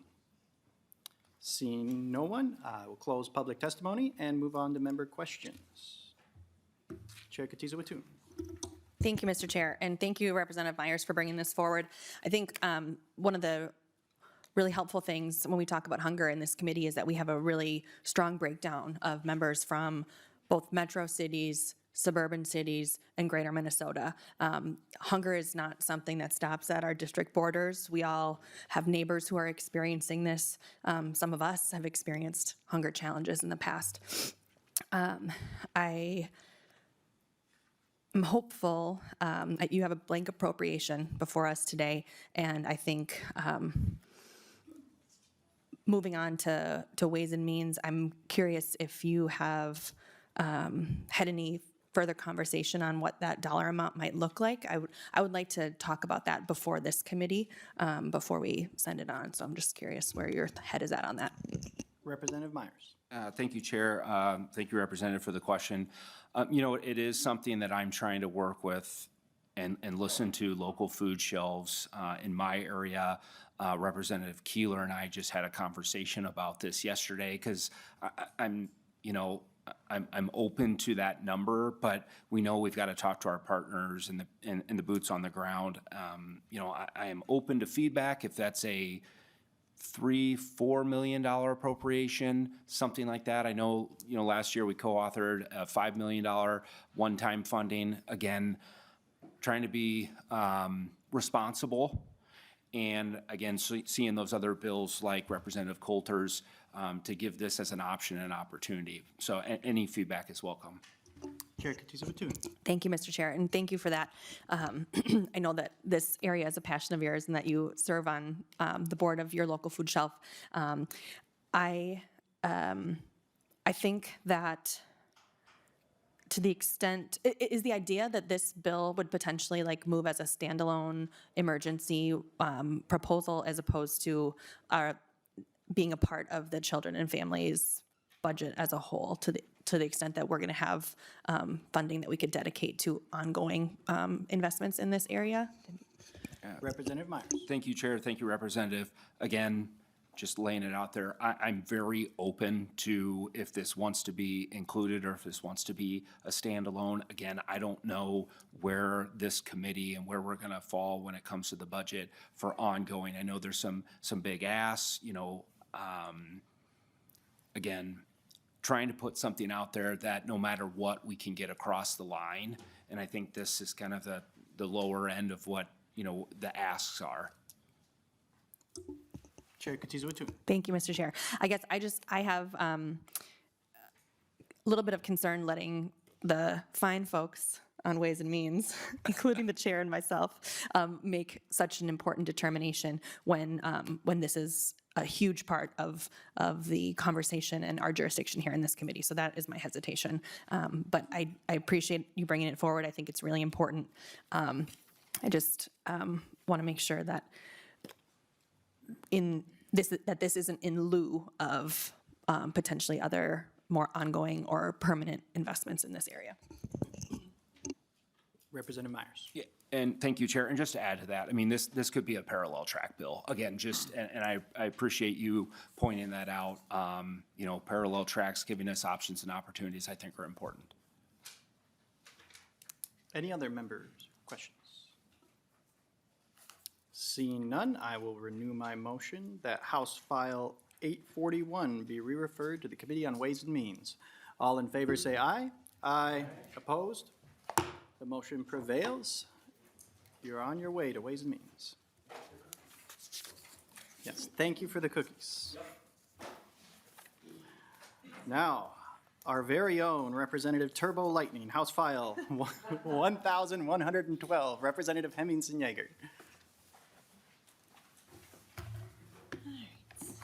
Seeing no one, I will close public testimony and move on to member questions. Chair Katiza-Watun. Thank you, Mr. Chair, and thank you, Representative Myers, for bringing this forward. I think one of the really helpful things when we talk about hunger in this committee is that we have a really strong breakdown of members from both metro cities, suburban cities, and greater Minnesota. Hunger is not something that stops at our district borders. We all have neighbors who are experiencing this. Some of us have experienced hunger challenges in the past. I am hopeful that you have a blank appropriation before us today, and I think moving on to Ways and Means, I'm curious if you have had any further conversation on what that dollar amount might look like. I would like to talk about that before this committee, before we send it on. So I'm just curious where your head is at on that. Representative Myers. Thank you, Chair. Thank you, Representative, for the question. It is something that I'm trying to work with and listen to local food shelves in my area. Representative Keeler and I just had a conversation about this yesterday because I'm open to that number, but we know we've got to talk to our partners and the boots on the ground. I am open to feedback if that's a $3-4 million appropriation, something like that. I know, last year we co-authored a $5 million one-time funding. Again, trying to be responsible. And again, seeing those other bills like Representative Coulter's to give this as an option and opportunity. So any feedback is welcome. Chair Katiza-Watun. Thank you, Mr. Chair, and thank you for that. I know that this area is a passion of yours and that you serve on the board of your local food shelf. I think that to the extent, is the idea that this bill would potentially move as a standalone emergency proposal as opposed to being a part of the children and families budget as a whole, to the extent that we're going to have funding that we could dedicate to ongoing investments in this area? Representative Myers. Thank you, Chair. Thank you, Representative. Again, just laying it out there, I'm very open to if this wants to be included or if this wants to be a standalone. Again, I don't know where this committee and where we're going to fall when it comes to the budget for ongoing. I know there's some big asks, again, trying to put something out there that no matter what, we can get across the line. And I think this is kind of the lower end of what, the asks are. Chair Katiza-Watun. Thank you, Mr. Chair. I guess I have a little bit of concern letting the fine folks on Ways and Means, including the chair and myself, make such an important determination when this is a huge part of the conversation and our jurisdiction here in this committee. So that is my hesitation. But I appreciate you bringing it forward. I think it's really important. I just want to make sure that this isn't in lieu of potentially other more ongoing or permanent investments in this area. Representative Myers. Yeah, and thank you, Chair. And just to add to that, I mean, this could be a parallel track bill. Again, and I appreciate you pointing that out. You know, parallel tracks giving us options and opportunities I think are important. Any other members' questions? Seeing none, I will renew my motion that House File 841 be re-referred to the Committee on Ways and Means. All in favor say aye. Aye. Opposed? The motion prevails. You're on your way to Ways and Means. Yes, thank you for the cookies. Now, our very own Representative Turbo Lightning, House File 1112, Representative Hemmingsen-Jaeger.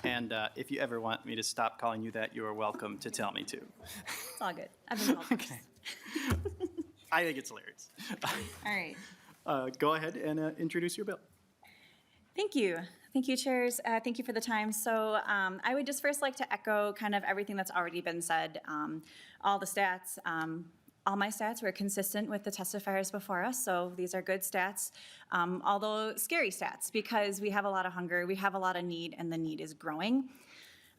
And if you ever want me to stop calling you that, you are welcome to tell me to. It's all good. I've been called Okay. I think it's hilarious. All right. Go ahead and introduce your bill. Thank you. Thank you, chairs. Thank you for the time. So I would just first like to echo kind of everything that's already been said. All the stats, all my stats were consistent with the testifiers before us, so these are good stats, although scary stats, because we have a lot of hunger, we have a lot of need, and the need is growing.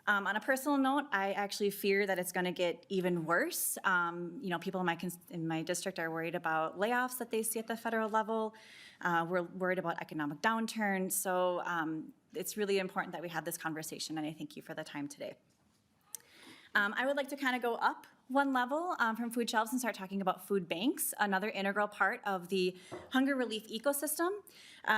On a personal note, I actually fear that it's going to get even worse. You know, people in my district are worried about layoffs that they see at the federal level. We're worried about economic downturn. So it's really important that we have this conversation, and I thank you for the time today. I would like to kind of go up one level from food shelves and start talking about food banks, another integral part of the hunger relief ecosystem.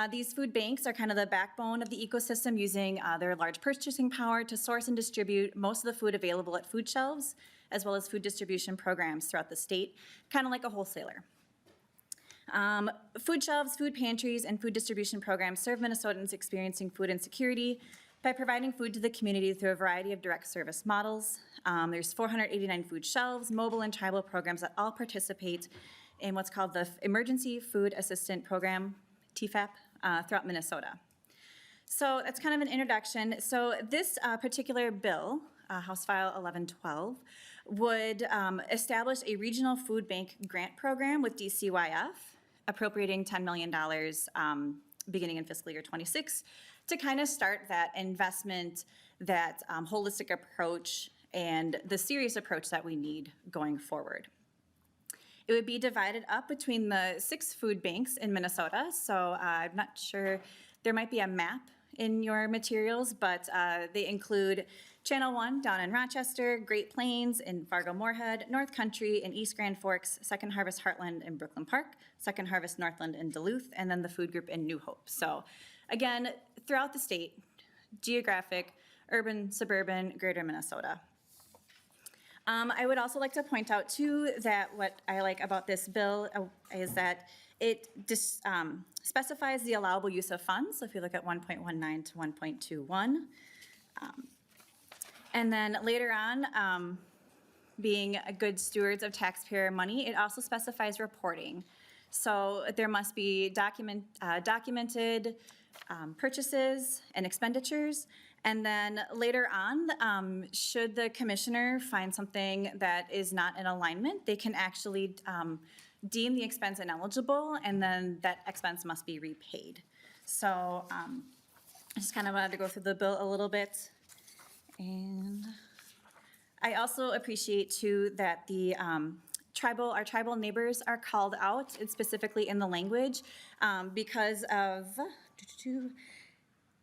These food banks are kind of the backbone of the ecosystem, using their large purchasing power to source and distribute most of the food available at food shelves, as well as food distribution programs throughout the state, kind of like a wholesaler. Food shelves, food pantries, and food distribution programs serve Minnesotans experiencing food insecurity by providing food to the community through a variety of direct service models. There's 489 food shelves, mobile and tribal programs that all participate in what's called the Emergency Food Assistant Program, TFAP, throughout Minnesota. So that's kind of an introduction. So this particular bill, House File 1112, would establish a regional food bank grant program with DCYF, appropriating $10 million beginning in fiscal year 26 to kind of start that investment, that holistic approach, and the serious approach that we need going forward. It would be divided up between the 6 food banks in Minnesota. So I'm not sure, there might be a map in your materials, but they include Channel 1 down in Rochester, Great Plains in Fargo-Moorhead, North Country in East Grand Forks, Second Harvest Heartland in Brooklyn Park, Second Harvest Northland in Duluth, and then the food group in New Hope. So again, throughout the state, geographic, urban, suburban, greater Minnesota. I would also like to point out too that what I like about this bill is that it specifies the allowable use of funds. So if you look at 1.19 to 1.21. And then later on, being good stewards of taxpayer money, it also specifies reporting. So there must be documented purchases and expenditures. And then later on, should the commissioner find something that is not in alignment, they can actually deem the expense ineligible, and then that expense must be repaid. So I just kind of wanted to go through the bill a little bit. And I also appreciate too that the our tribal neighbors are called out, specifically in the language, because of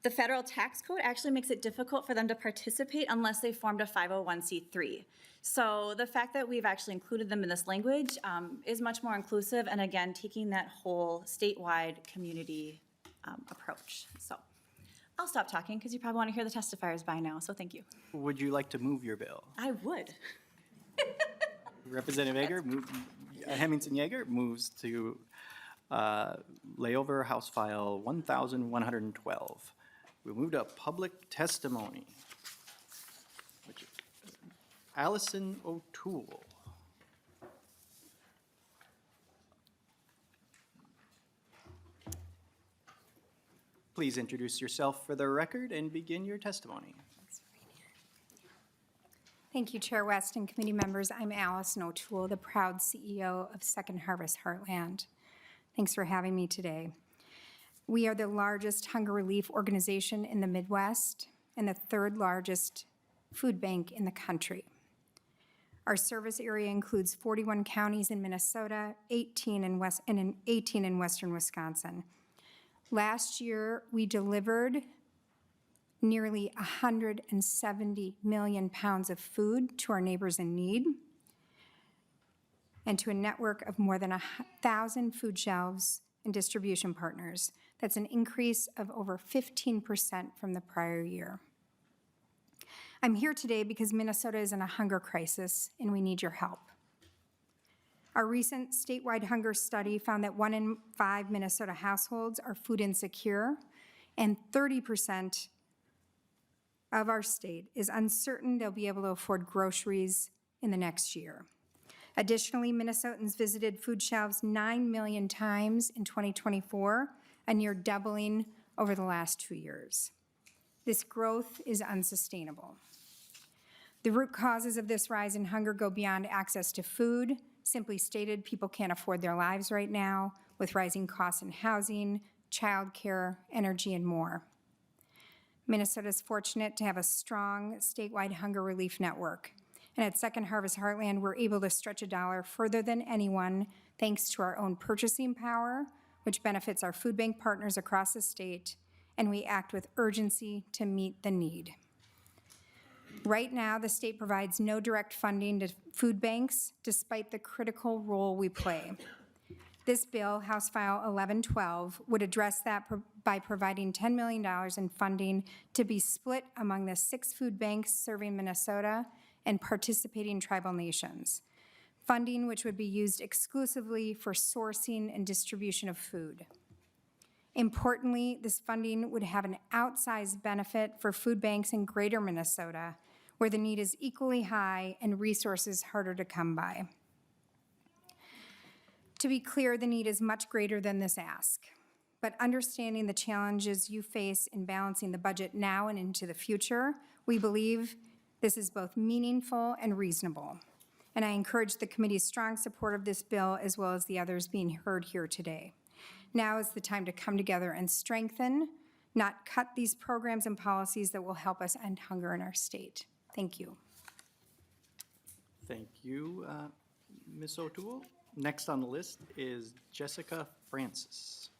the federal tax code actually makes it difficult for them to participate unless they formed a 501c3. So the fact that we've actually included them in this language is much more inclusive, and again, taking that whole statewide community approach. So I'll stop talking because you probably want to hear the testifiers by now, so thank you. Would you like to move your bill? I would. Representative Jaeger, Hemmingsen-Jaeger moves to lay over House File 1112. We move to public testimony. Allison O'Toole. Please introduce yourself for the record and begin your testimony. Thank you, Chair West and committee members. I'm Allison O'Toole, the proud CEO of Second Harvest Heartland. Thanks for having me today. We are the largest hunger relief organization in the Midwest and the third largest food bank in the country. Our service area includes 41 counties in Minnesota, 18 in western Wisconsin. Last year, we delivered nearly 170 million pounds of food to our neighbors in need and to a network of more than 1,000 food shelves and distribution partners. That's an increase of over 15% from the prior year. I'm here today because Minnesota is in a hunger crisis and we need your help. Our recent statewide hunger study found that 1 in 5 Minnesota households are food insecure, and 30% of our state is uncertain they'll be able to afford groceries in the next year. Additionally, Minnesotans visited food shelves 9 million times in 2024, a near doubling over the last 2 years. This growth is unsustainable. The root causes of this rise in hunger go beyond access to food. Simply stated, people can't afford their lives right now with rising costs in housing, childcare, energy, and more. Minnesota is fortunate to have a strong statewide hunger relief network. And at Second Harvest Heartland, we're able to stretch a dollar further than anyone thanks to our own purchasing power, which benefits our food bank partners across the state, and we act with urgency to meet the need. Right now, the state provides no direct funding to food banks, despite the critical role we play. This bill, House File 1112, would address that by providing $10 million in funding to be split among the 6 food banks serving Minnesota and participating tribal nations. Funding which would be used exclusively for sourcing and distribution of food. Importantly, this funding would have an outsized benefit for food banks in greater Minnesota, where the need is equally high and resources harder to come by. To be clear, the need is much greater than this ask, but understanding the challenges you face in balancing the budget now and into the future, we believe this is both meaningful and reasonable. And I encourage the committee's strong support of this bill as well as the others being heard here today. Now is the time to come together and strengthen, not cut these programs and policies that will help us end hunger in our state. Thank you. Thank you, Ms. O'Toole. Next on the list is Jessica Francis.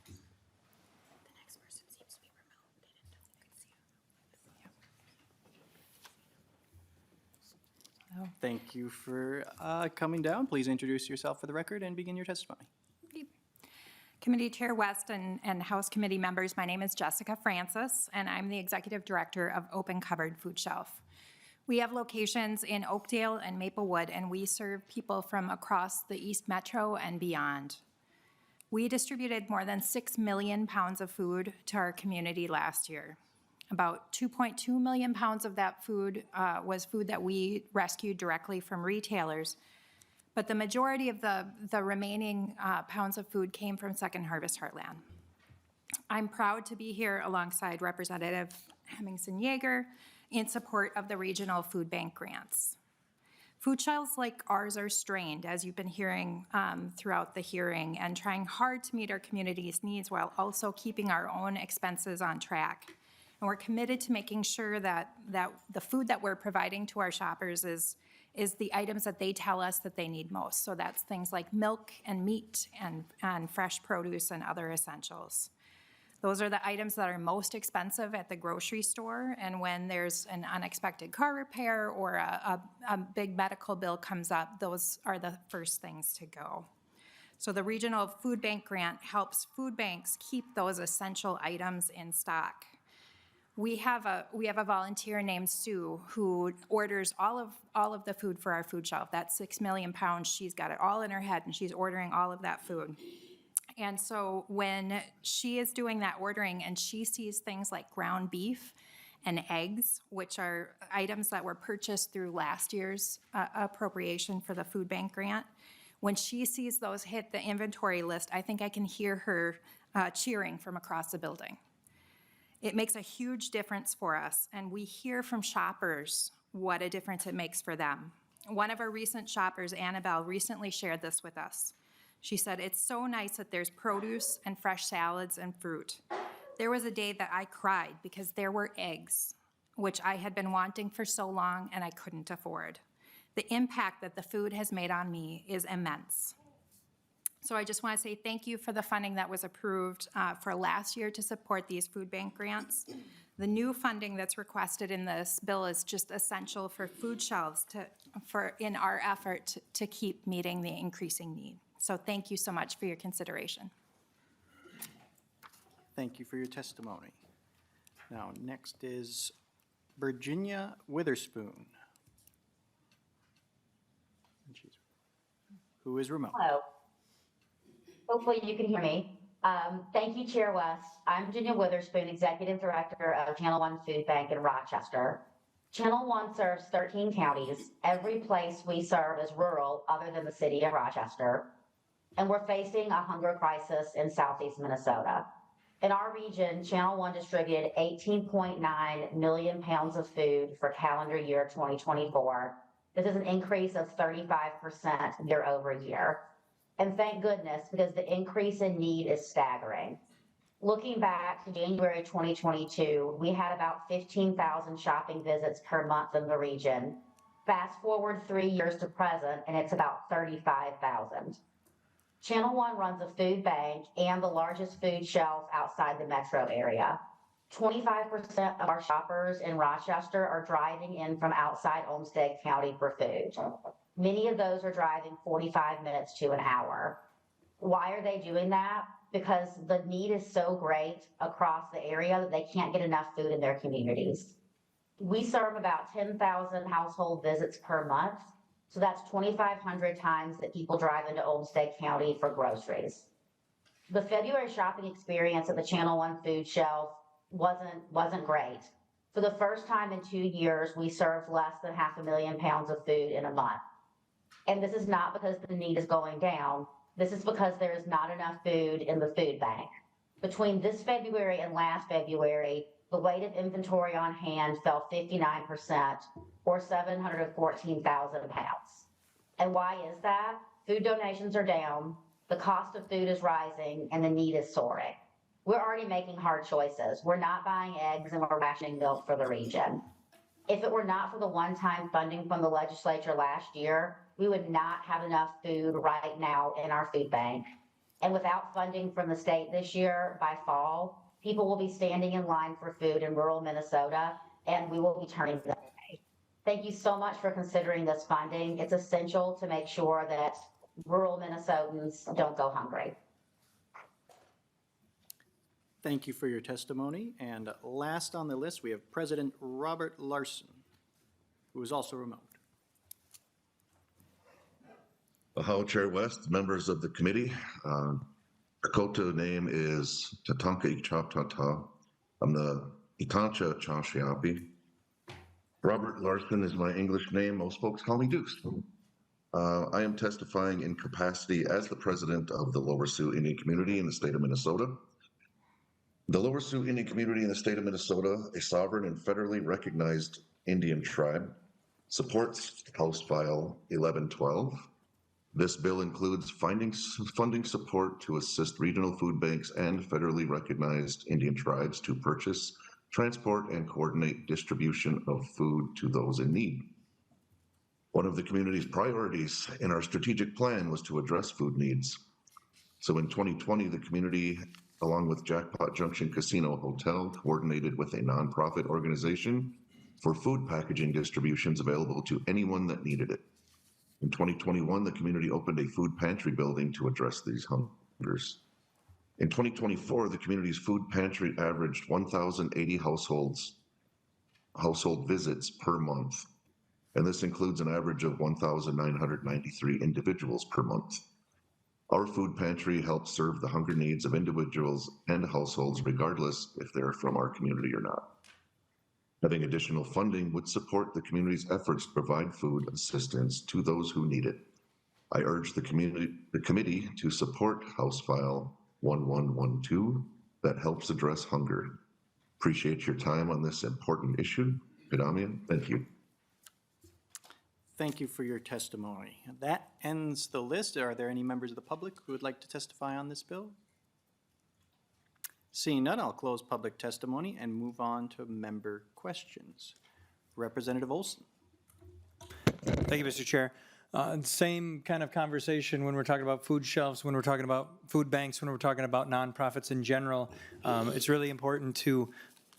The next person seems to be remote. They didn't know they could see them. Thank you for coming down. Please introduce yourself for the record and begin your testimony. Committee Chair West and House Committee members, my name is Jessica Francis, and I'm the Executive Director of Open Cupboard Food Shelf. We have locations in Oakdale and Maplewood, and we serve people from across the East Metro and beyond. We distributed more than 6 million pounds of food to our community last year. About 2.2 million pounds of that food was food that we rescued directly from retailers, but the majority of the remaining pounds of food came from Second Harvest Heartland. I'm proud to be here alongside Representative Hemmingsen-Jaeger in support of the regional food bank grants. Food shelves like ours are strained, as you've been hearing throughout the hearing, and trying hard to meet our community's needs while also keeping our own expenses on track. And we're committed to making sure that the food that we're providing to our shoppers is the items that they tell us that they need most. So that's things like milk and meat and fresh produce and other essentials. Those are the items that are most expensive at the grocery store, and when there's an unexpected car repair or a big medical bill comes up, those are the first things to go. So the Regional Food Bank Grant helps food banks keep those essential items in stock. We have a volunteer named Sue who orders all of the food for our food shelf. That's 6 million pounds. She's got it all in her head, and she's ordering all of that food. And so when she is doing that ordering and she sees things like ground beef and eggs, which are items that were purchased through last year's appropriation for the food bank grant, when she sees those hit the inventory list, I think I can hear her cheering from across the building. It makes a huge difference for us, and we hear from shoppers what a difference it makes for them. One of our recent shoppers, Annabelle, recently shared this with us. She said, "It's so nice that there's produce and fresh salads and fruit. There was a day that I cried because there were eggs, which I had been wanting for so long and I couldn't afford. The impact that the food has made on me is immense." So I just want to say thank you for the funding that was approved for last year to support these food bank grants. The new funding that's requested in this bill is just essential for food shelves in our effort to keep meeting the increasing need. So thank you so much for your consideration. Thank you for your testimony. Now, next is Virginia Witherspoon, who is remote. Hello. Hopefully you can hear me. Thank you, Chair West. I'm Virginia Witherspoon, Executive Director of Channel One Food Bank in Rochester. Channel One serves 13 counties. Every place we serve is rural other than the city of Rochester. And we're facing a hunger crisis in southeast Minnesota. In our region, Channel One distributed 18.9 million pounds of food for calendar year 2024. This is an increase of 35% year over year. And thank goodness, because the increase in need is staggering. Looking back to January 2022, we had about 15,000 shopping visits per month in the region. Fast forward 3 years to present, and it's about 35,000. Channel One runs a food bank and the largest food shelf outside the metro area. 25% of our shoppers in Rochester are driving in from outside Olmsted County for food. Many of those are driving 45 minutes to an hour. Why are they doing that? Because the need is so great across the area that they can't get enough food in their communities. We serve about 10,000 household visits per month. So that's 2,500 times that people drive into Olmsted County for groceries. The February shopping experience at the Channel One food shelf wasn't great. For the first time in 2 years, we served less than 500,000 pounds of food in a month. And this is not because the need is going down. This is because there is not enough food in the food bank. Between this February and last February, the weight of inventory on hand fell 59%, or 714,000 pounds. And why is that? Food donations are down, the cost of food is rising, and the need is soaring. We're already making hard choices. We're not buying eggs and we're rationing milk for the region. If it were not for the one-time funding from the legislature last year, we would not have enough food right now in our food bank. And without funding from the state this year, by fall, people will be standing in line for food in rural Minnesota, and we will be turning them away. Thank you so much for considering this funding. It's essential to make sure that rural Minnesotans don't go hungry. Thank you for your testimony. And last on the list, we have President Robert Larson, who is also remote. Hello, Chair West, members of the committee. Dakota name is Tatanka Ichaptata. I'm the Itancha Chashiapi. Robert Larson is my English name. Most folks call me Deuce. I am testifying in capacity as the president of the Lower Sioux Indian community in the state of Minnesota. The Lower Sioux Indian community in the state of Minnesota, a sovereign and federally recognized Indian tribe, supports House File 1112. This bill includes funding support to assist regional food banks and federally recognized Indian tribes to purchase, transport, and coordinate distribution of food to those in need. One of the community's priorities in our strategic plan was to address food needs. So in 2020, the community, along with Jackpot Junction Casino Hotel, coordinated with a nonprofit organization for food packaging distributions available to anyone that needed it. In 2021, the community opened a food pantry building to address these hungers. In 2024, the community's food pantry averaged 1,080 household visits per month, and this includes an average of 1,993 individuals per month. Our food pantry helps serve the hunger needs of individuals and households regardless if they're from our community or not. Having additional funding would support the community's efforts to provide food assistance to those who need it. I urge the committee to support House File 1112 that helps address hunger. Appreciate your time on this important issue. Kadamian, thank you. Thank you for your testimony. That ends the list. Are there any members of the public who would like to testify on this bill? Seeing none, I'll close public testimony and move on to member questions. Representative Olson. Thank you, Mr. Chair. Same kind of conversation when we're talking about food shelves, when we're talking about food banks, when we're talking about nonprofits in general. It's really important to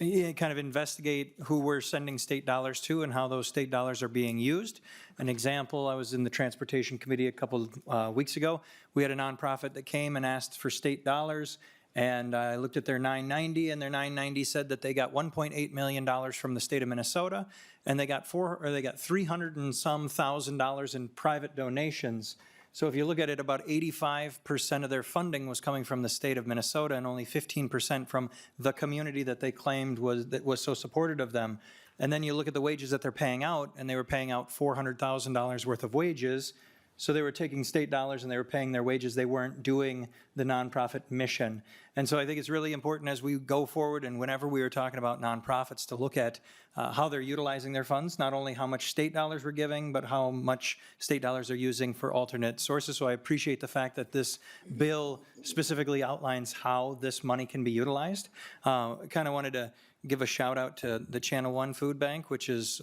kind of investigate who we're sending state dollars to and how those state dollars are being used. An example, I was in the Transportation Committee a couple weeks ago. We had a nonprofit that came and asked for state dollars, and I looked at their 990, and their 990 said that they got $1.8 million from the state of Minnesota, and they got $300 and some thousand in private donations. So if you look at it, about 85% of their funding was coming from the state of Minnesota and only 15% from the community that they claimed was so supportive of them. And then you look at the wages that they're paying out, and they were paying out $400,000 worth of wages. So they were taking state dollars and they were paying their wages. They weren't doing the nonprofit mission. And so I think it's really important as we go forward and whenever we are talking about nonprofits to look at how they're utilizing their funds, not only how much state dollars we're giving, but how much state dollars are using for alternate sources. So I appreciate the fact that this bill specifically outlines how this money can be utilized. Kind of wanted to give a shout out to the Channel One Food Bank, which is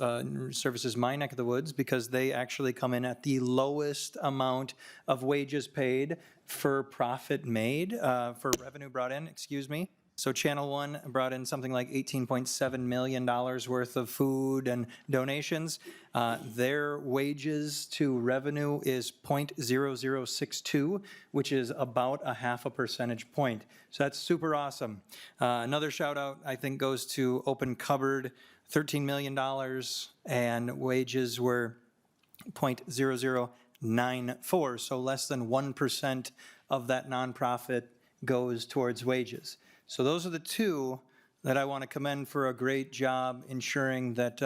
services my neck of the woods, because they actually come in at the lowest amount of wages paid for profit made, for revenue brought in, excuse me. So Channel One brought in something like $18.7 million worth of food and donations. Their wages to revenue is 0.0062, which is about a half a percentage point. So that's super awesome. Another shout out I think goes to Open Cupboard, $13 million, and wages were 0.0094, so less than 1% of that nonprofit goes towards wages. So those are the two that I want to commend for a great job ensuring that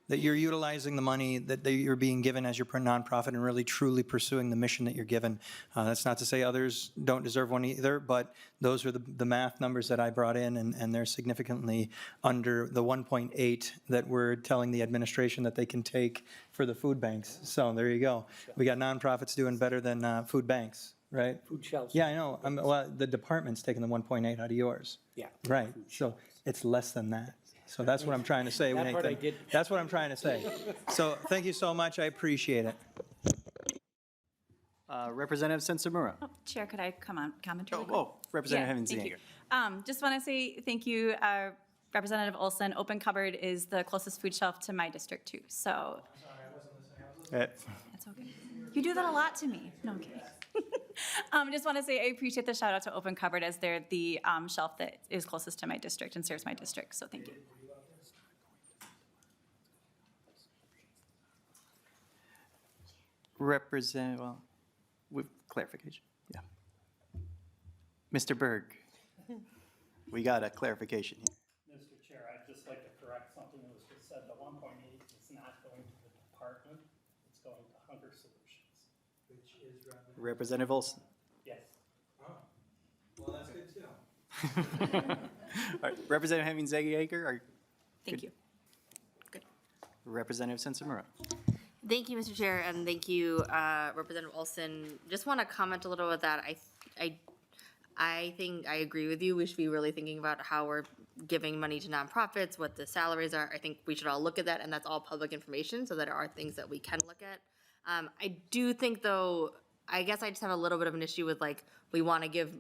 that you're utilizing the money that you're being given as your nonprofit and really truly pursuing the mission that you're given. That's not to say others don't deserve one either, but those are the math numbers that I brought in, and they're significantly under the 1.8 that we're telling the administration that they can take for the food banks. So there you go. We got nonprofits doing better than food banks. Right? Food shelves. Yeah, I know. Well, the department's taking the 1.8 out of yours. Yeah. Right. So it's less than that. So that's what I'm trying to say. That part I did. That's what I'm trying to say. So thank you so much. I appreciate it. Representative Sencer-Mura. Chair, could I comment really quick? Oh, Representative Hemmingsen-Jaeger. Just want to say thank you, Representative Olson. Open Cupboard is the closest food shelf to my district too. So. Sorry, I wasn't listening. That's okay. You do that a lot to me. No, I'm kidding. Just want to say I appreciate the shout out to Open Cupboard as they're the shelf that is closest to my district and serves my district. So thank you. With clarification, yeah. Mr. Berg, we got a clarification here. Mr. Chair, I'd just like to correct something that was just said. The 1.8 is not going to the department, it's going to Hunger Solutions, which is Representative Olson. Yes. Oh, well, that's good too. All right, Representative Hemmingsen-Jaeger. Thank you. Good. Representative Sencer-Mura. Thank you, Mr. Chair, and thank you, Representative Olson. Just want to comment a little with that. I think I agree with you. We should be really thinking about how we're giving money to nonprofits, what the salaries are. I think we should all look at that, and that's all public information, so there are things that we can look at. I do think, though, I guess I just have a little bit of an issue with, like, we want to give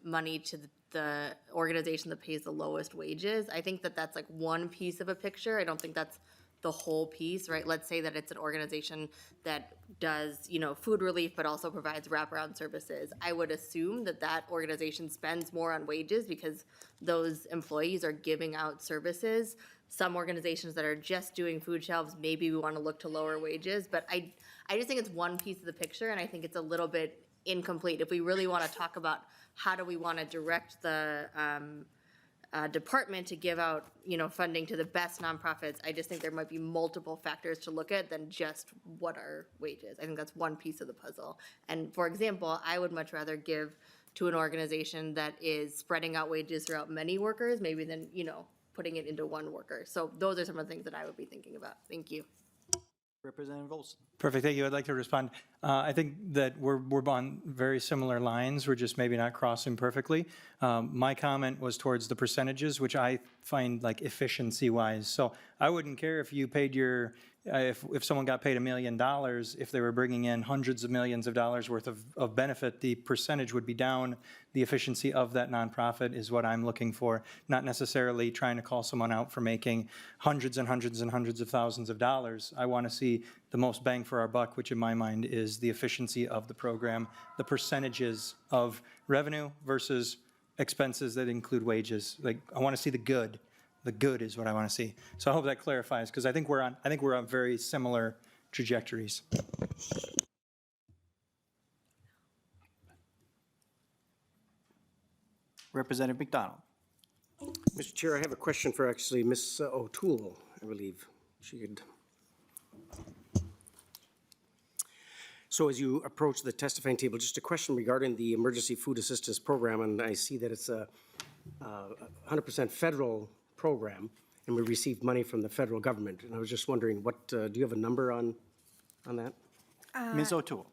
money to the organization that pays the lowest wages. I think that that's, like, one piece of a picture. I don't think that's the whole piece, right? Let's say that it's an organization that does, you know, food relief, but also provides wraparound services. I would assume that that organization spends more on wages because those employees are giving out services. Some organizations that are just doing food shelves, maybe we want to look to lower wages, but I just think it's one piece of the picture, and I think it's a little bit incomplete. If we really want to talk about how do we want to direct the department to give out, you know, funding to the best nonprofits, I just think there might be multiple factors to look at than just what are wages. I think that's one piece of the puzzle. And for example, I would much rather give to an organization that is spreading out wages throughout many workers, maybe than, you know, putting it into one worker. So those are some of the things that I would be thinking about. Thank you. Representative Olson. Perfect, thank you. I'd like to respond. I think that we're on very similar lines. We're just maybe not crossing perfectly. My comment was towards the percentages, which I find like efficiency-wise. So I wouldn't care if you paid your, if someone got paid $1 million, if they were bringing in hundreds of millions of dollars worth of benefit, the percentage would be down. The efficiency of that nonprofit is what I'm looking for, not necessarily trying to call someone out for making hundreds and hundreds and hundreds of thousands of dollars. I want to see the most bang for our buck, which in my mind is the efficiency of the program, the percentages of revenue versus expenses that include wages. Like, I want to see the good. The good is what I want to see. So I hope that clarifies, because I think we're on very similar trajectories. Representative McDonald. Mr. Chair, I have a question for actually Ms. O'Toole, I believe. She could. So as you approach the testifying table, just a question regarding the Emergency Food Assistance Program, and I see that it's a 100% federal program, and we received money from the federal government. And I was just wondering, what do you have a number on that? Ms. O'Toole.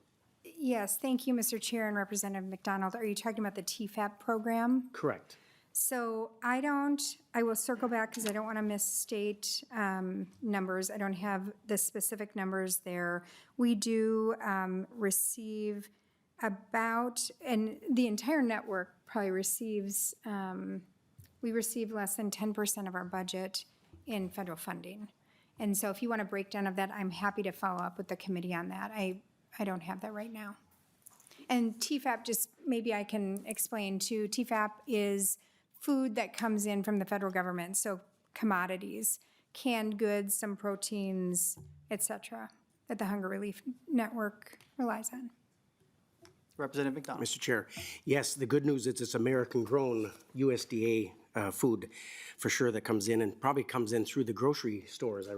Yes, thank you, Mr. Chair and Representative McDonald. Are you talking about the TFAP program? Correct. So I will circle back because I don't want to misstate numbers. I don't have the specific numbers there. We do receive about, and the entire network probably receives, we receive less than 10% of our budget in federal funding. And so if you want a breakdown of that, I'm happy to follow up with the committee on that. I don't have that right now. And TFAP, just maybe I can explain too, TFAP is food that comes in from the federal government, so commodities, canned goods, some proteins, et cetera, that the Hunger Relief Network relies on. Representative McDonald. Mr. Chair, yes, the good news is it's American-grown USDA food for sure that comes in, and probably comes in through the grocery stores, I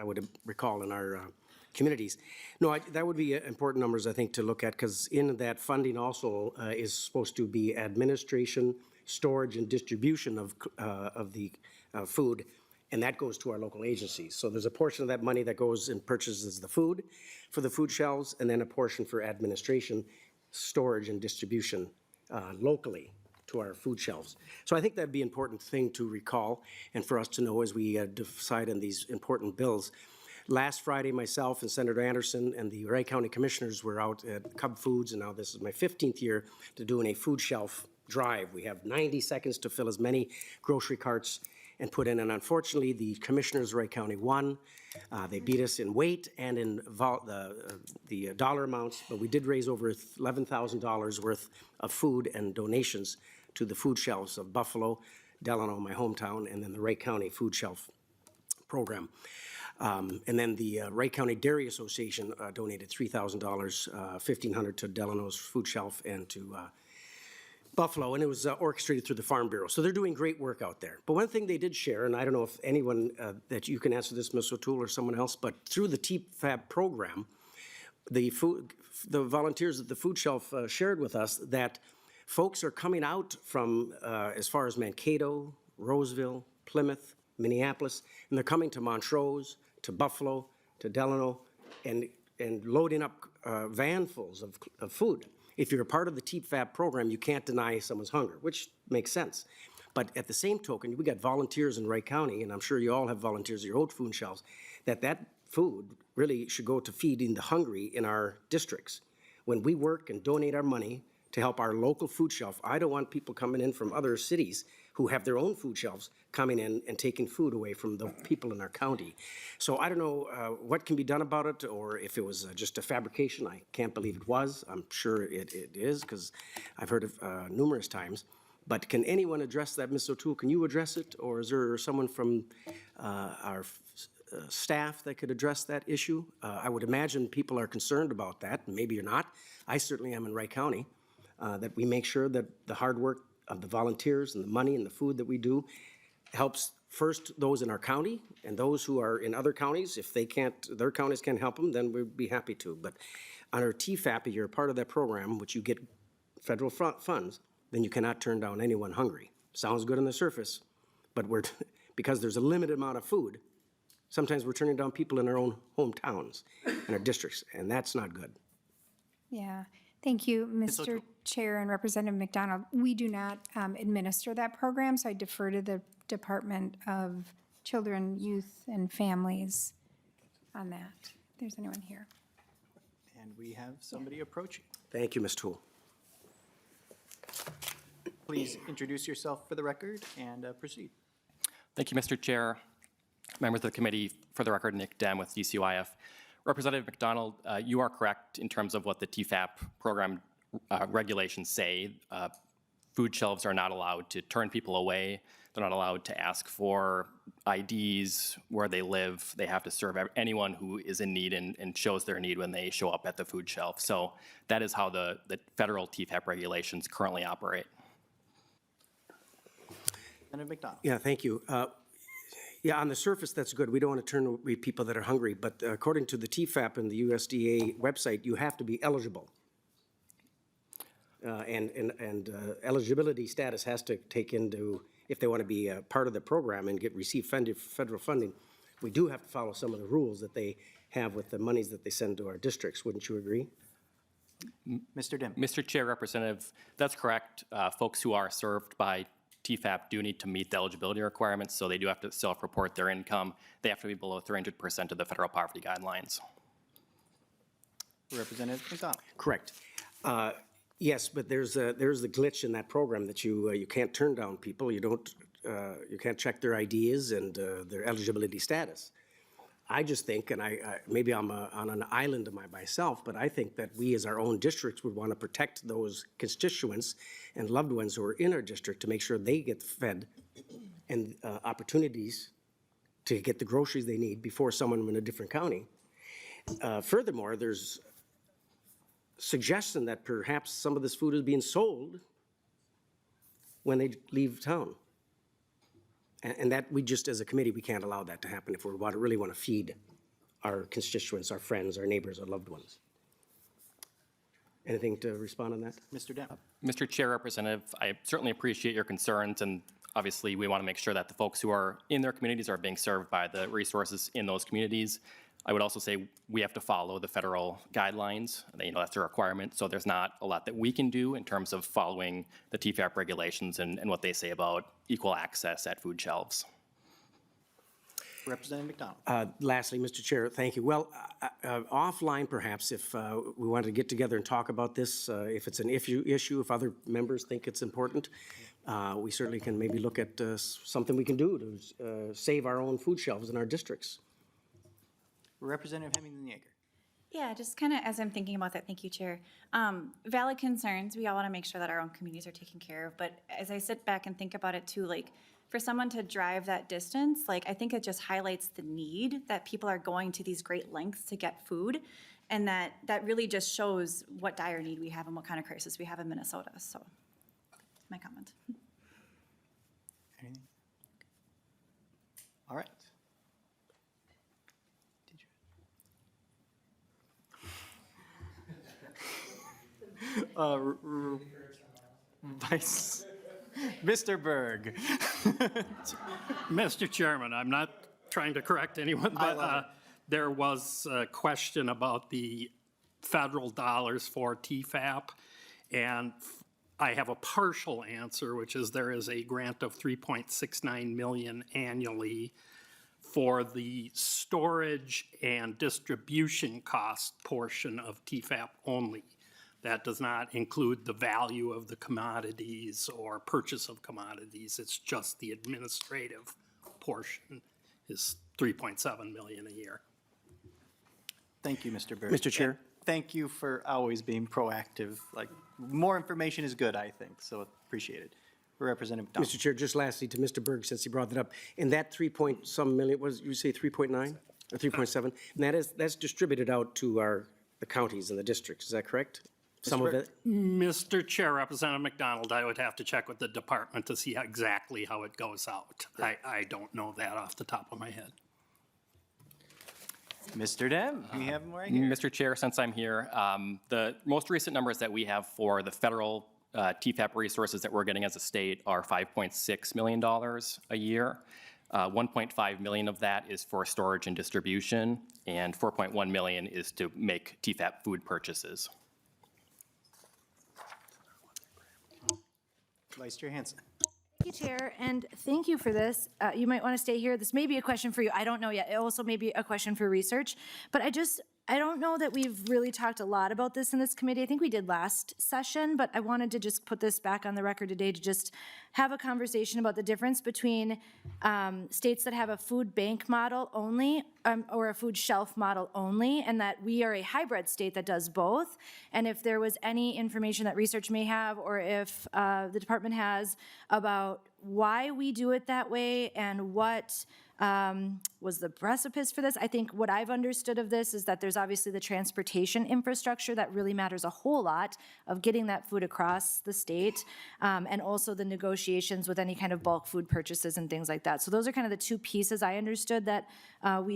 would recall in our communities. No, that would be important numbers, I think, to look at, because in that funding also is supposed to be administration, storage, and distribution of the food, and that goes to our local agencies. So there's a portion of that money that goes and purchases the food for the food shelves, and then a portion for administration, storage, and distribution locally to our food shelves. So I think that'd be an important thing to recall and for us to know as we decide on these important bills. Last Friday, myself and Senator Anderson and the Wright County Commissioners were out at Cub Foods, and now this is my 15th year to doing a food shelf drive. We have 90 seconds to fill as many grocery carts and put in, and unfortunately, the Commissioners of Wright County won. They beat us in weight and in the dollar amounts, but we did raise over $11,000 worth of food and donations to the food shelves of Buffalo, Delano, my hometown, and then the Wright County Food Shelf Program. And then the Wright County Dairy Association donated $3,000, $1,500 to Delano's Food Shelf and to Buffalo, and it was orchestrated through the Farm Bureau. So they're doing great work out there. But one thing they did share, and I don't know if anyone that you can answer this, Ms. O'Toole or someone else, but through the TFAB program, the volunteers at the food shelf shared with us that folks are coming out from as far as Mankato, Roseville, Plymouth, Minneapolis, and they're coming to Montrose, to Buffalo, to Delano, and loading up vanfuls of food. If you're a part of the TFAB program, you can't deny someone's hunger, which makes sense. But at the same token, we got volunteers in Wright County, and I'm sure you all have volunteers at your own food shelves, that food really should go to feeding the hungry in our districts. When we work and donate our money to help our local food shelf. I don't want people coming in from other cities who have their own food shelves coming in and taking food away from the people in our county. So I don't know what can be done about it, or if it was just a fabrication. I can't believe it was. I'm sure it is, because I've heard it numerous times. But can anyone address that, Ms. O'Toole? Can you address it, or is there someone from our staff that could address that issue? I would imagine people are concerned about that, and maybe you're not. I certainly am in Wright County, that we make sure that the hard work of the volunteers and the money and the food that we do helps first those in our county, and those who are in other counties. If they can't, their counties can't help them, then we'd be happy to. But on our TFAP, if you're a part of that program, which you get federal funds, then you cannot turn down anyone hungry. Sounds good on the surface, but because there's a limited amount of food, sometimes we're turning down people in our own hometowns, in our districts, and that's not good. Yeah, thank you, Mr. Chair and Representative McDonald. We do not administer that program, so I defer to the Department of Children, Youth, and Families on that, if there's anyone here. And we have somebody approaching. Thank you, Ms. Toole. Please introduce yourself for the record and proceed. Thank you, Mr. Chair. Members of the committee, for the record, Nick Dem with DCYF. Representative McDonald, you are correct in terms of what the TFAP program regulations say. Food shelves are not allowed to turn people away. They're not allowed to ask for IDs, where they live. They have to serve anyone who is in need and shows their need when they show up at the food shelf. So that is how the federal TFAP regulations currently operate. Senator McDonald. Yeah, thank you. Yeah, on the surface, that's good. We don't want to turn away people that are hungry, but according to the TFAP and the USDA website, you have to be eligible. And eligibility status has to take into, if they want to be part of the program and receive federal funding, we do have to follow some of the rules that they have with the monies that they send to our districts. Wouldn't you agree? Mr. Dim. Mr. Chair, Representative, that's correct. Folks who are served by TFAP do need to meet the eligibility requirements, so they do have to self-report their income. They have to be below 300% of the federal poverty guidelines. Representative McDonald. Correct. Yes, but there's the glitch in that program that you can't turn down people. You can't check their IDs and their eligibility status. I just think, and maybe I'm on an island by myself, but I think that we as our own districts would want to protect those constituents and loved ones who are in our district to make sure they get fed and opportunities to get the groceries they need before someone in a different county. Furthermore, there's suggestion that perhaps some of this food is being sold when they leave town. And that we just, as a committee, we can't allow that to happen if we really want to feed our constituents, our friends, our neighbors, our loved ones. Anything to respond on that? Mr. Dem. Mr. Chair, Representative, I certainly appreciate your concerns, and obviously we want to make sure that the folks who are in their communities are being served by the resources in those communities. I would also say we have to follow the federal guidelines. That's a requirement, so there's not a lot that we can do in terms of following the TFAP regulations and what they say about equal access at food shelves. Representative McDonald. Lastly, Mr. Chair, thank you. Well, offline perhaps, if we wanted to get together and talk about this, if it's an issue, if other members think it's important, we certainly can maybe look at something we can do to save our own food shelves in our districts. Representative Hemmingsen-Jaeger. Yeah, just kind of as I'm thinking about that, thank you, Chair. Valid concerns. We all want to make sure that our own communities are taken care of. But as I sit back and think about it too, like for someone to drive that distance, like I think it just highlights the need that people are going to these great lengths to get food. And that really just shows what dire need we have and what kind of crisis we have in Minnesota. So my comment. Anything? All right. Mr. Berg. Mr. Chairman, I'm not trying to correct anyone, but there was a question about the federal dollars for TFAP, and I have a partial answer, which is there is a grant of $3.69 million annually for the storage and distribution cost portion of TFAP only. That does not include the value of the commodities or purchase of commodities. It's just the administrative portion is 3.7 million a year. Thank you, Mr. Berg. Mr. Chair? And thank you for always being proactive. Like, more information is good, I think, so appreciate it. Representative McDonald. Mr. Chair, just lastly to Mr. Berg, since he brought that up, in that 3-point-some million, what did you say, 3.9 or 3.7? And that's distributed out to the counties and the districts, is that correct? Some of it? Mr. Chair, Representative McDonald, I would have to check with the department to see exactly how it goes out. I don't know that off the top of my head. Mr. Dem, we have more right here. Mr. Chair, since I'm here, the most recent numbers that we have for the federal TFAP resources that we're getting as a state are $5.6 million a year. 1.5 million of that is for storage and distribution, and 4.1 million is to make TFAP food purchases. Vice Chair Hansen. Thank you, Chair, and thank you for this. You might want to stay here. This may be a question for you. I don't know yet. It also may be a question for research, but I don't know that we've really talked a lot about this in this committee. I think we did last session, but I wanted to just put this back on the record today to just have a conversation about the difference between states that have a food bank model only or a food shelf model only, and that we are a hybrid state that does both. And if there was any information that research may have, or if the department has about why we do it that way and what was the precipice for this. I think what I've understood of this is that there's obviously the transportation infrastructure that really matters a whole lot of getting that food across the state, and also the negotiations with any kind of bulk food purchases and things like that. So those are kind of the two pieces I understood that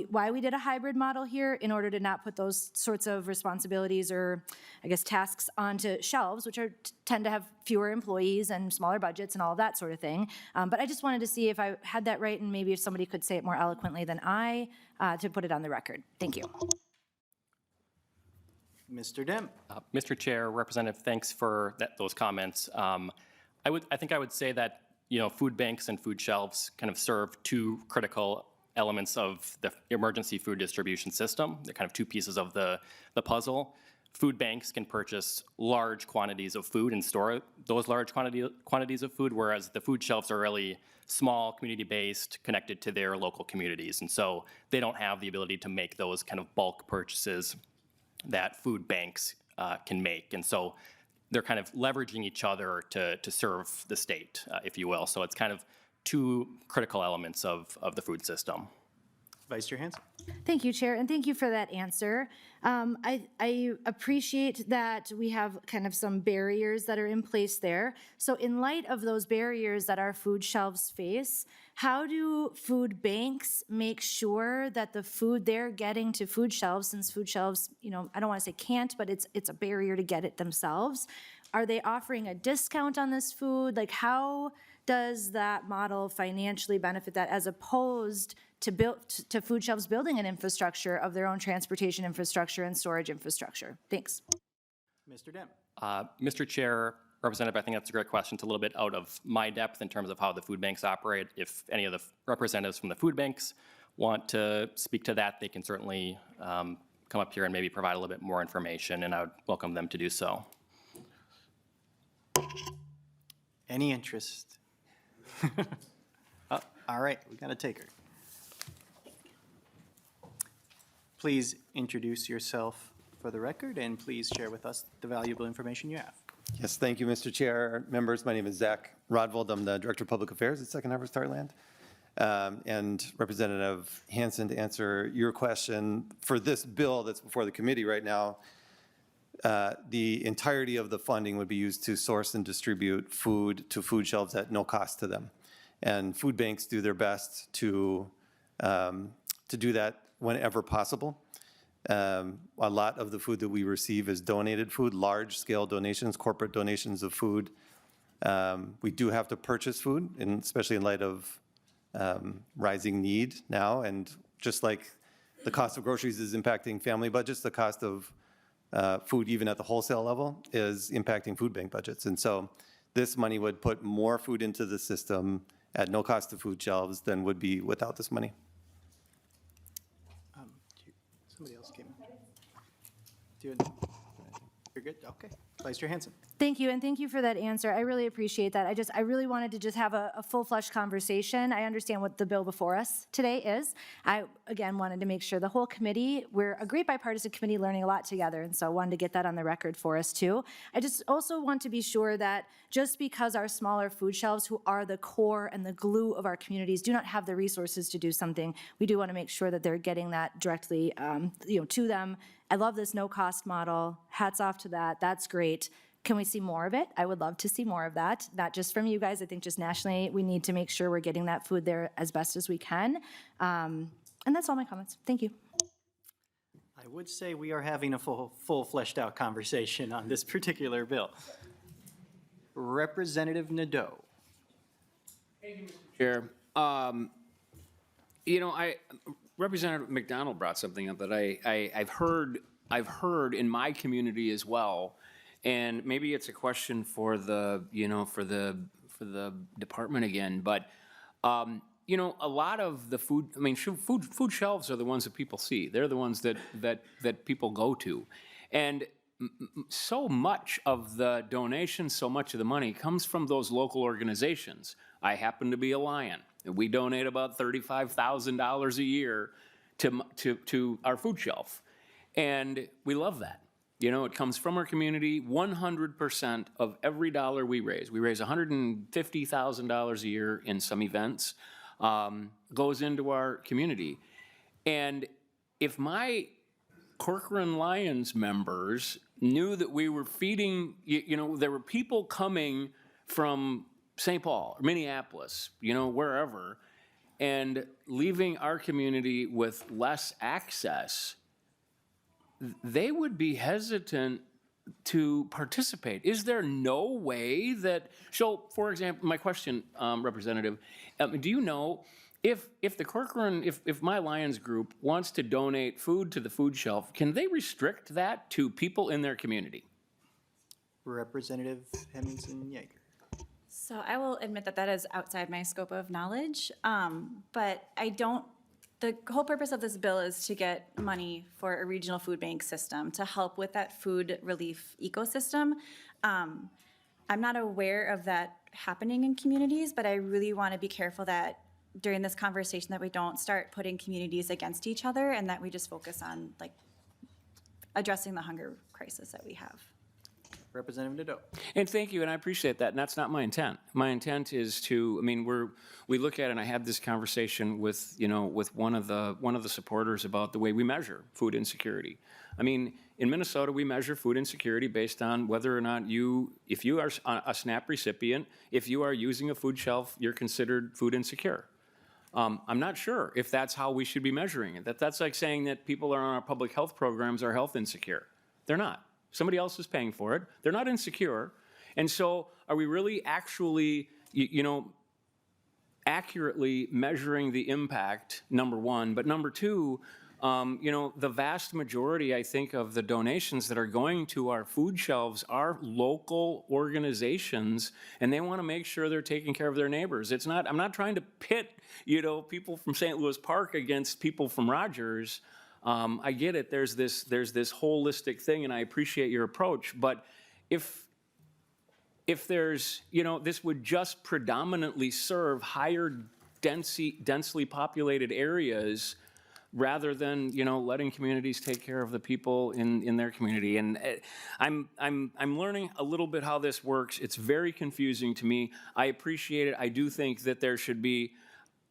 why we did a hybrid model here, in order to not put those sorts of responsibilities or I guess tasks onto shelves, which tend to have fewer employees and smaller budgets and all of that sort of thing. But I just wanted to see if I had that right, and maybe if somebody could say it more eloquently than I, to put it on the record. Thank you. Mr. Dem. Mr. Chair, Representative, thanks for those comments. I think I would say that, food banks and food shelves kind of serve two critical elements of the emergency food distribution system. They're kind of two pieces of the puzzle. Food banks can purchase large quantities of food and store those large quantities of food, whereas the food shelves are really small, community-based, connected to their local communities. And so they don't have the ability to make those kind of bulk purchases that food banks can make. And so they're kind of leveraging each other to serve the state, if you will. So it's kind of two critical elements of the food system. Vice Chair Hansen. Thank you, Chair, and thank you for that answer. I appreciate that we have kind of some barriers that are in place there. So in light of those barriers that our food shelves face, how do food banks make sure that the food they're getting to food shelves, since food shelves, I don't want to say can't, but it's a barrier to get it themselves, are they offering a discount on this food? Like, how does that model financially benefit that, as opposed to food shelves building an infrastructure of their own transportation infrastructure and storage infrastructure? Thanks. Mr. Dem. Mr. Chair, Representative, I think that's a great question. It's a little bit out of my depth in terms of how the food banks operate. If any of the representatives from the food banks want to speak to that, they can certainly come up here and maybe provide a little bit more information, and I would welcome them to do so. Any interest? All right, we got a taker. Please introduce yourself for the record, and please share with us the valuable information you have. Yes, thank you, Mr. Chair. Members, my name is Zach Rodvold. I'm the Director of Public Affairs at Second Harvest Heartland. And Representative Hansen, to answer your question, for this bill that's before the committee right now, the entirety of the funding would be used to source and distribute food to food shelves at no cost to them. And food banks do their best to do that whenever possible. A lot of the food that we receive is donated food, large-scale donations, corporate donations of food. We do have to purchase food, and especially in light of rising need now. And just like the cost of groceries is impacting family budgets, the cost of food, even at the wholesale level, is impacting food bank budgets. And so this money would put more food into the system at no cost to food shelves than would be without this money. Somebody else came in. You're good? Okay. Vice Chair Hansen. Thank you, and thank you for that answer. I really appreciate that. I really wanted to just have a full-fledged conversation. I understand what the bill before us today is. I, again, wanted to make sure the whole committee, we're a great bipartisan committee learning a lot together, and so I wanted to get that on the record for us, too. I just also want to be sure that just because our smaller food shelves, who are the core and the glue of our communities, do not have the resources to do something, we do want to make sure that they're getting that directly to them. I love this no-cost model. Hats off to that. That's great. Can we see more of it? I would love to see more of that, not just from you guys. I think just nationally, we need to make sure we're getting that food there as best as we can. And that's all my comments. Thank you. I would say we are having a full fleshed out conversation on this particular bill. Representative Nadeau. Chair. Representative McDonald brought something up that I've heard in my community as well, and maybe it's a question for the department again, but a lot of the food, food shelves are the ones that people see. They're the ones that people go to, and so much of the donation, so much of the money comes from those local organizations. I happen to be a Lion. We donate about $35,000 a year to our food shelf, and we love that. It comes from our community. 100% of every dollar we raise $150,000 a year in some events, goes into our community. And if my Corcoran Lions members knew that we were feeding, there were people coming from St. Paul, or Minneapolis, wherever, and leaving our community with less access, they would be hesitant to participate. Is there no way that, so for example, my question, Representative, do you know if the Corcoran, if my Lions group wants to donate food to the food shelf, can they restrict that to people in their community? Representative Hemmingsen-Jaeger. So I will admit that is outside my scope of knowledge, but the whole purpose of this bill is to get money for a regional food bank system to help with that food relief ecosystem. I'm not aware of that happening in communities, but I really want to be careful that during this conversation that we don't start putting communities against each other and that we just focus on addressing the hunger crisis that we have. Representative Nadeau. And thank you, and I appreciate that, and that's not my intent. My intent is to, we look at it, and I had this conversation with, with one of the supporters about the way we measure food insecurity. In Minnesota, we measure food insecurity based on whether or not if you are a SNAP recipient, if you are using a food shelf, you're considered food insecure. I'm not sure if that's how we should be measuring it. That's like saying that people are on our public health programs are health insecure. They're not. Somebody else is paying for it. They're not insecure. And so are we really actually, accurately measuring the impact, number one, but number two, the vast majority, I think, of the donations that are going to our food shelves are local organizations, and they want to make sure they're taking care of their neighbors. I'm not trying to pit, people from St. Louis Park against people from Rogers. I get it. There's this holistic thing, and I appreciate your approach. But if there's, this would just predominantly serve higher densely populated areas rather than, letting communities take care of the people in their community. And I'm learning a little bit how this works. It's very confusing to me. I appreciate it. I do think that there should be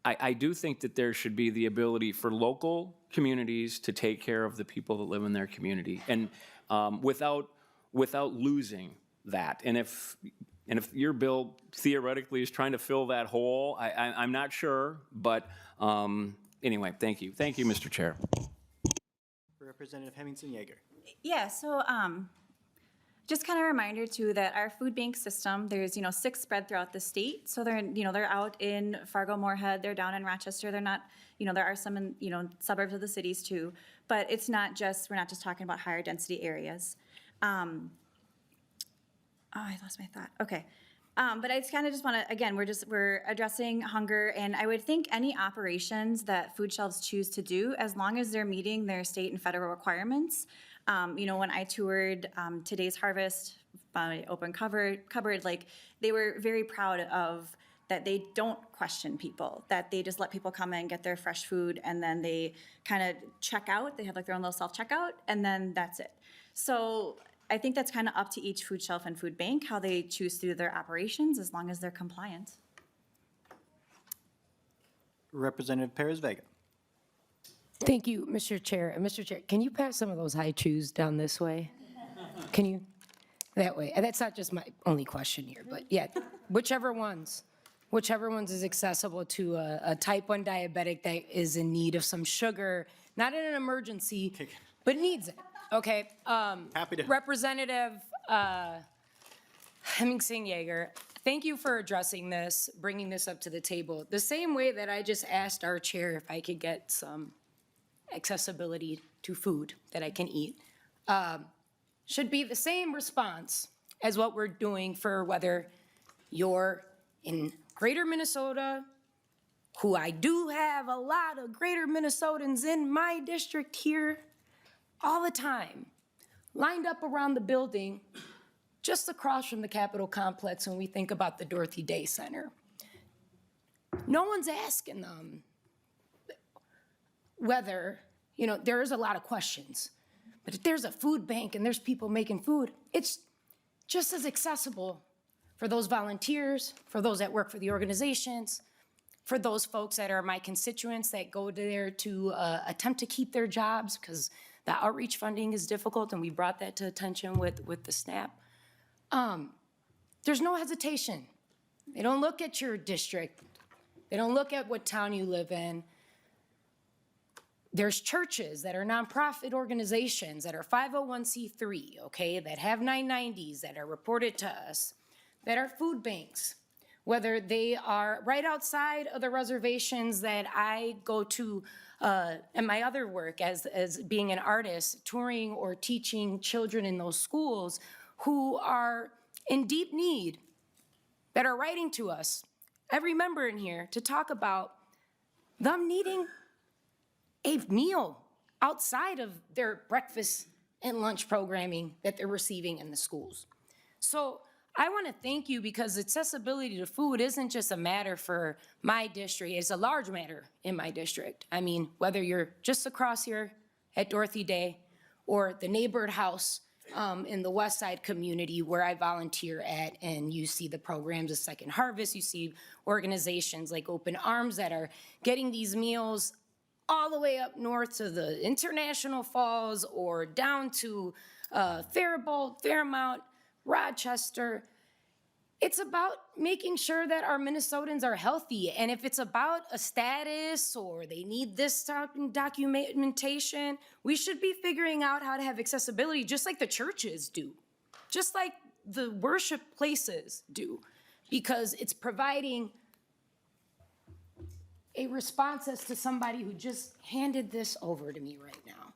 the ability for local communities to take care of the people that live in their community, and without losing that. And if your bill theoretically is trying to fill that hole, I'm not sure. But anyway, thank you, Mr. Chair. Representative Hemmingsen-Jaeger. Yeah. So. Just kind of a reminder too that our food bank system, there's 6 spread throughout the state. So they're out in Fargo-Moorhead, they're down in Rochester. They're not, there are some in suburbs of the cities too. But it's not just, we're not just talking about higher density areas. I lost my thought. Okay. But I kind of just want to, again, we're addressing hunger, and I would think any operations that food shelves choose to do, as long as they're meeting their state and federal requirements. When I toured Today's Harvest by Open Cupboard, like they were very proud of that they don't question people, that they just let people come in, get their fresh food, and then they kind of check out. They have like their own little self-checkout, and then that's it. So I think that's kind of up to each food shelf and food bank, how they choose to do their operations, as long as they're compliant. Representative Perez Vega. Thank you, Mr. Chair. Mr. Chair, can you pass some of those high chews down this way? Can you? That way. And that's not just my only question here, but yeah, whichever ones is accessible to a type 1 diabetic that is in need of some sugar, not in an emergency, but needs it. Okay. Happy to. Representative Hemmingsen-Jaeger, thank you for addressing this, bringing this up to the table. The same way that I just asked our chair if I could get some accessibility to food that I can eat, should be the same response as what we're doing for whether you're in Greater Minnesota, who I do have a lot of Greater Minnesotans in my district here all the time, lined up around the building just across from the Capitol complex when we think about the Dorothy Day Center. No one's asking them whether, there is a lot of questions, but if there's a food bank and there's people making food, it's just as accessible for those volunteers, for those that work for the organizations, for those folks that are my constituents that go there to attempt to keep their jobs, because the outreach funding is difficult, and we brought that to attention with the SNAP. There's no hesitation. They don't look at your district. They don't look at what town you live in. There's churches that are nonprofit organizations that are 501c3, okay, that have 990s that are reported to us, that are food banks, whether they are right outside of the reservations that I go to in my other work as being an artist, touring or teaching children in those schools who are in deep need, that are writing to us, every member in here, to talk about them needing a meal outside of their breakfast and lunch programming that they're receiving in the schools. So I want to thank you, because accessibility to food isn't just a matter for my district, it's a large matter in my district. I mean, whether you're just across here at Dorothy Day or the neighborhood house in the West Side community where I volunteer at, and you see the programs of Second Harvest, you see organizations like Open Arms that are getting these meals all the way up north to the International Falls or down to Faribault, Fairmount, Rochester. It's about making sure that our Minnesotans are healthy. And if it's about a status or they need this documentation, we should be figuring out how to have accessibility just like the churches do, just like the worship places do, because it's providing a response as to somebody who just handed this over to me right now.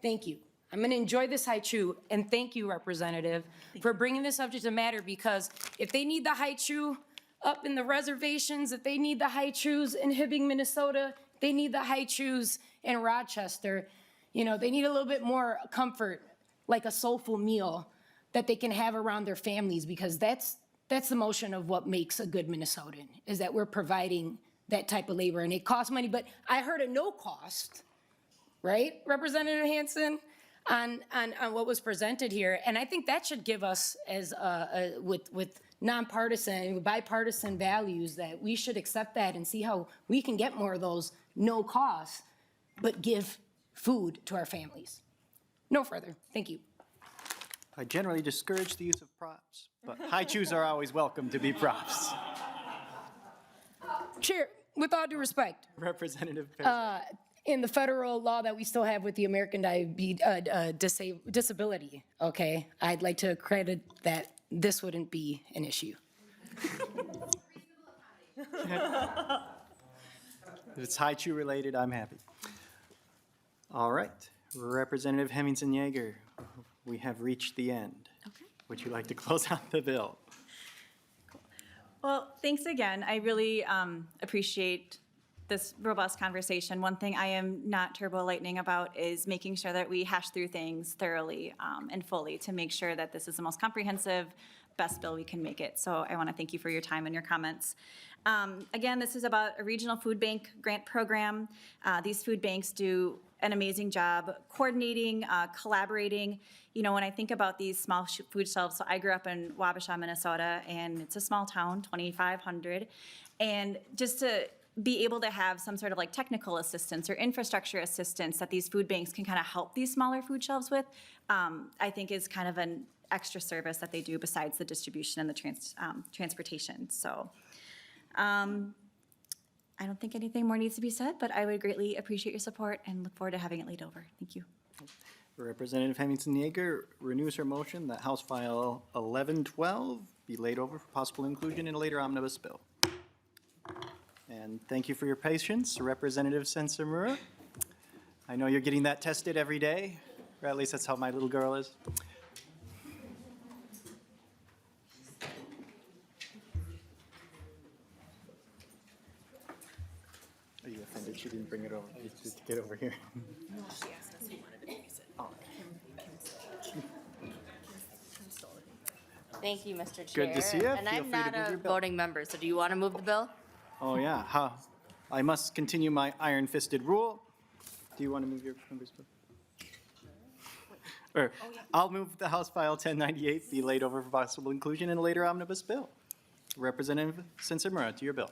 Thank you. I'm going to enjoy this high chew, and thank you, Representative, for bringing this subject to matter, because if they need the high chew up in the reservations, if they need the high chews in Hibbing, Minnesota, they need the high chews in Rochester, they need a little bit more comfort, like a soulful meal that they can have around their families, because that's the motion of what makes a good Minnesotan, is that we're providing that type of labor, and it costs money, but I heard a no cost, right, Representative Hansen, on what was presented here, and I think that should give us, as with nonpartisan, bipartisan values, that we should accept that and see how we can get more of those no costs, but give food to our families. No further. Thank you. I generally discourage the use of props, but high chews are always welcome to be props. Chair, with all due respect, Representative Perez. in the federal law that we still have with the American Disability, okay, I'd like to credit that this wouldn't be an issue. If it's high chew related, I'm happy. All right, Representative Hemmingsen-Jaeger, we have reached the end. Okay. Would you like to close out the bill? Well, thanks again. I really appreciate this robust conversation. One thing I am not turbo lightning about is making sure that we hash through things thoroughly and fully to make sure that this is the most comprehensive, best bill we can make it. So I want to thank you for your time and your comments. Again, this is about a regional food bank grant program. These food banks do an amazing job coordinating, collaborating. You know, when I think about these small food shelves, so I grew up in Wabasha, Minnesota, and it's a small town, 2,500. And just to be able to have some sort of like technical assistance or infrastructure assistance that these food banks can kind of help these smaller food shelves with, I think is kind of an extra service that they do besides the distribution and the transportation. So I don't think anything more needs to be said, but I would greatly appreciate your support and look forward to having it laid over. Thank you. Representative Hemmingsen-Jaeger renews her motion that House File 1112 be laid over for possible inclusion in a later omnibus bill. And thank you for your patience, Representative Sencer-Mura. I know you're getting that tested every day, or at least that's how my little girl is. Are you offended she didn't bring it over? Just get over here. No, she asked us who wanted to face it. Oh. Thank you, Mr. Chair. Good to see you. And Feel I'm free to not move a your bill. voting member, so do you want to move the bill? Oh, yeah. I must continue my iron-fisted rule. Do you want to move your members' bill? Or, I'll move the House File 1098 be laid over for possible inclusion in a later omnibus bill. Representative Sencer-Mura, to your bill.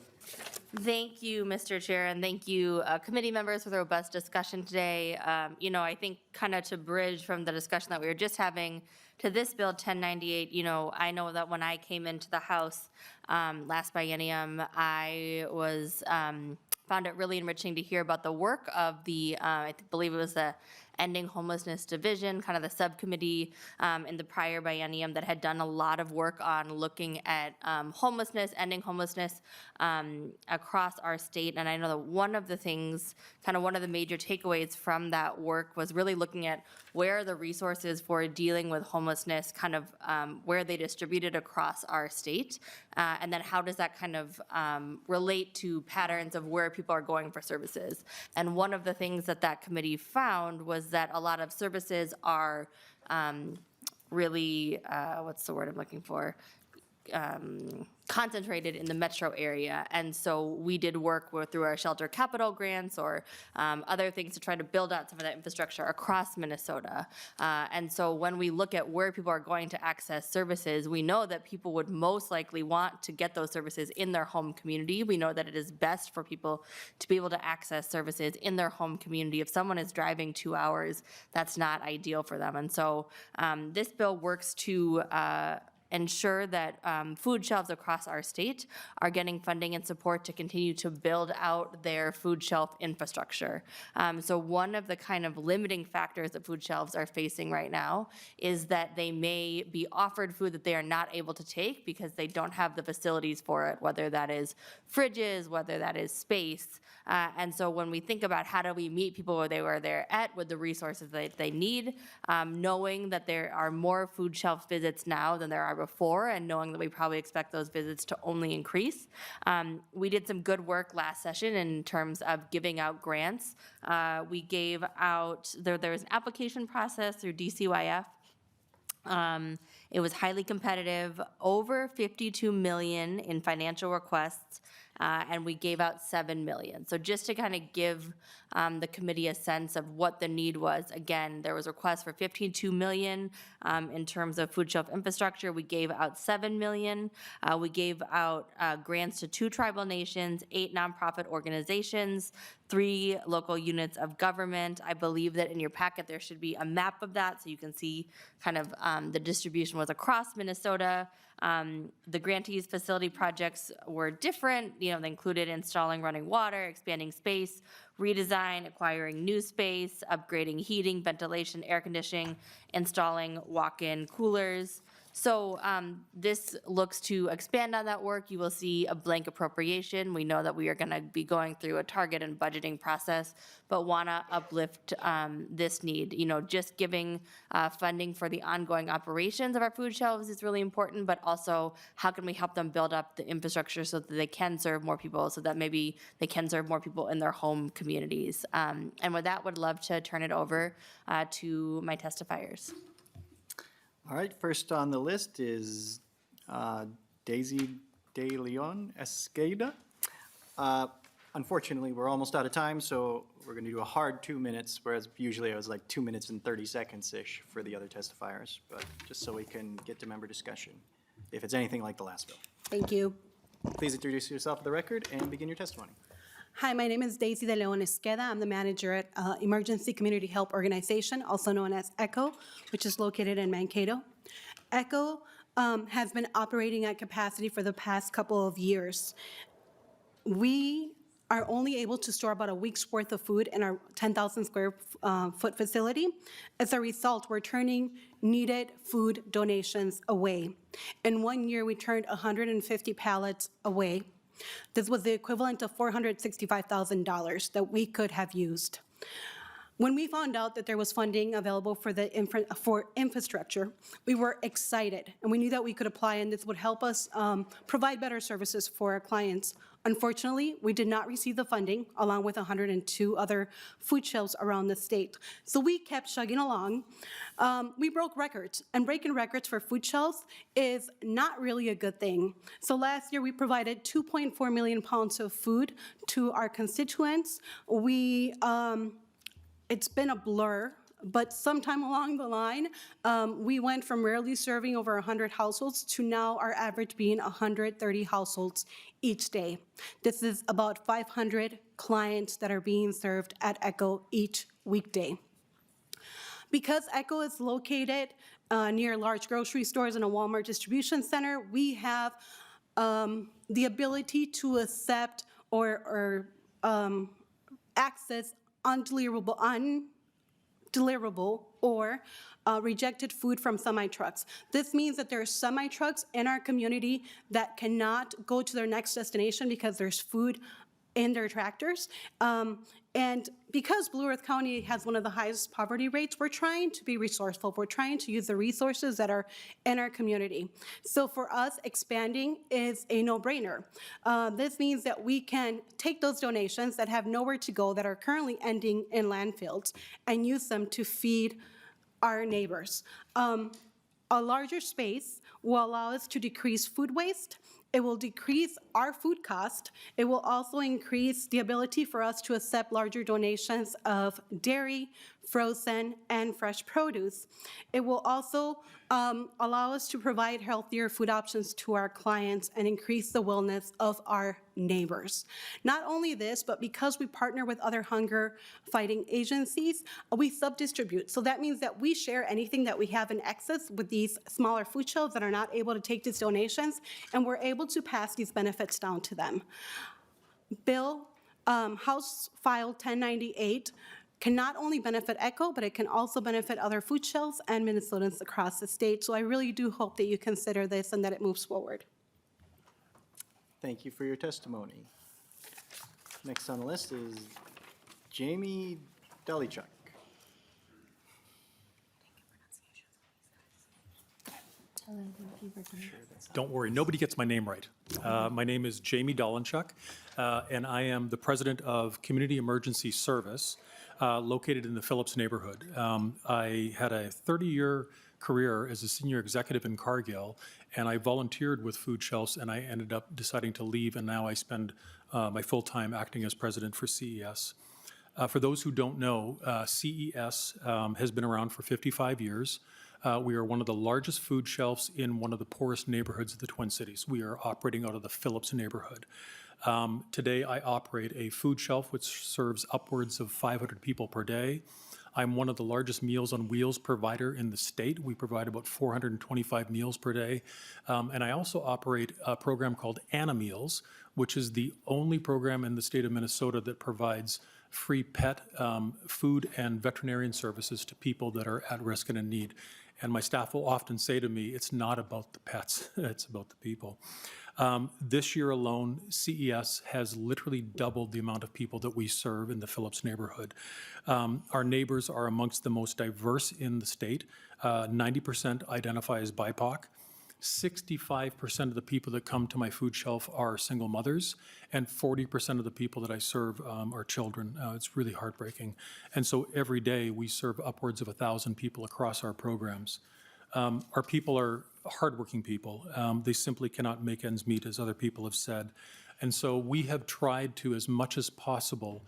Thank you, Mr. Chair, and thank you, committee members, for the robust discussion today. You know, I think kind of to bridge from the discussion that we were just having to this bill 1098, you know, I know that when I came into the House last biennium, I was found it really enriching to hear about the work of the, I believe it was the Ending Homelessness Division, kind of the subcommittee in the prior biennium that had done a lot of work on looking at homelessness, ending homelessness across our state. And I know that one of the things, kind of one of the major takeaways from that work was really looking at where are the resources for dealing with homelessness, kind of where they distributed across our state, and then how does that kind of relate to patterns of where people are going for services. And one of the things that that committee found was that a lot of services are really, what's the word I'm looking for? Concentrated in the metro area. And so we did work through our shelter capital grants or other things to try to build out some of that infrastructure across Minnesota. And so when we look at where people are going to access services, we know that people would most likely want to get those services in their home community. We know that it is best for people to be able to access services in their home community. If someone is driving 2 hours, that's not ideal for them. And so this bill works to ensure that food shelves across our state are getting funding and support to continue to build out their food shelf infrastructure. So one of the kind of limiting factors that food shelves are facing right now is that they may be offered food that they are not able to take because they don't have the facilities for it, whether that is fridges, whether that is space. And so when we think about how do we meet people where they're at with the resources that they need, knowing that there are more food shelf visits now than there are before, and knowing that we probably expect those visits to only increase. We did some good work last session in terms of giving out grants. We gave out, there was an application process through DCYF. It was highly competitive, over 52 million in financial requests, and we gave out 7 million. So just to kind of give the committee a sense of what the need was, again, there was requests for 52 million in terms of food shelf infrastructure. We gave out 7 million. We gave out grants to 2 tribal nations, 8 nonprofit organizations, 3 local units of government. I believe that in your packet there should be a map of that so you can see kind of the distribution was across Minnesota. The grantees' facility projects were different. You know, they included installing running water, expanding space, redesign, acquiring new space, upgrading heating, ventilation, air conditioning, installing walk-in coolers. So this looks to expand on that work. You will see a blank appropriation. We know that we are going to be going through a target and budgeting process, but want to uplift this need. You know, just giving funding for the ongoing operations of our food shelves is really important, but also how can we help them build up the infrastructure so that they can serve more people, so that maybe they can serve more people in their home communities. And with that, would love to turn it over to my testifiers. All right, first on the list is Daisy De Leon Esqueda. Unfortunately, we're almost out of time, so we're going to do a hard 2 minutes, whereas usually it was like 2 minutes and 30 seconds-ish for the other testifiers, but just so we can get to member discussion, if it's anything like the last bill. Thank you. Please introduce yourself for the record and begin your testimony. Hi, my name is Daisy De Leon Esqueda. I'm the manager at Emergency Community Help Organization, also known as ECHO, which is located in Mankato. ECHO has been operating at capacity for the past couple of years. We are only able to store about a week's worth of food in our 10,000 square foot facility. As a result, we're turning needed food donations away. In 1 year, we turned 150 pallets away. This was the equivalent of $465,000 that we could have used. When we found out that there was funding available for infrastructure, we were excited, and we knew that we could apply, and this would help us provide better services for our clients. Unfortunately, we did not receive the funding, along with 102 other food shelves around the state. So we kept chugging along. We broke records, and breaking records for food shelves is not really a good thing. So last year, we provided 2.4 million pounds of food to our constituents. It's been a blur, but sometime along the line, we went from rarely serving over 100 households to now our average being 130 households each day. This is about 500 clients that are being served at ECHO each weekday. Because ECHO is located near large grocery stores and a Walmart distribution center, we have the ability to accept or access undeliverable or rejected food from semi-trucks. This means that there are semi-trucks in our community that cannot go to their next destination because there's food in their tractors. And because Blue Earth County has one of the highest poverty rates, we're trying to be resourceful. We're trying to use the resources that are in our community. So for us, expanding is a no-brainer. This means that we can take those donations that have nowhere to go, that are currently ending in landfills, and use them to feed our neighbors. A larger space will allow us to decrease food waste. It will decrease our food cost. It will also increase the ability for us to accept larger donations of dairy, frozen, and fresh produce. It will also allow us to provide healthier food options to our clients and increase the wellness of our neighbors. Not only this, but because we partner with other hunger fighting agencies, we sub-distribute. So that means that we share anything that we have in excess with these smaller food shelves that are not able to take these donations, and we're able to pass these benefits down to them. Bill, House File 1098, can not only benefit ECHO, but it can also benefit other food shelves and Minnesotans across the state. So I really do hope that you consider this and that it moves forward. Thank you for your testimony. Next on the list is Jamie Delichuk. Don't worry, nobody gets my name right. My name is Jamie Dolenchuk, and I am the president of Community Emergency Service located in the Phillips neighborhood. I had a 30-year career as a senior executive in Cargill, and I volunteered with Food Shelves, and I ended up deciding to leave, and now I spend my full time acting as president for CES. For those who don't know, CES has been around for 55 years. We are one of the largest food shelves in one of the poorest neighborhoods of the Twin Cities. We are operating out of the Phillips neighborhood. Today, I operate a food shelf which serves upwards of 500 people per day. I'm one of the largest Meals on Wheels provider in the state. We provide about 425 meals per day. And I also operate a program called Anna Meals, which is the only program in the state of Minnesota that provides free pet food and veterinarian services to people that are at risk and in need. And my staff will often say to me, it's not about the pets, it's about the people. This year alone, CES has literally doubled the amount of people that we serve in the Phillips neighborhood. Our neighbors are amongst the most diverse in the state. 90% identify as BIPOC. 65% of the people that come to my food shelf are single mothers, and 40% of the people that I serve are children. It's really heartbreaking. And so every day we serve upwards of 1,000 people across our programs. Our people are hardworking people. They simply cannot make ends meet, as other people have said. And so we have tried to, as much as possible,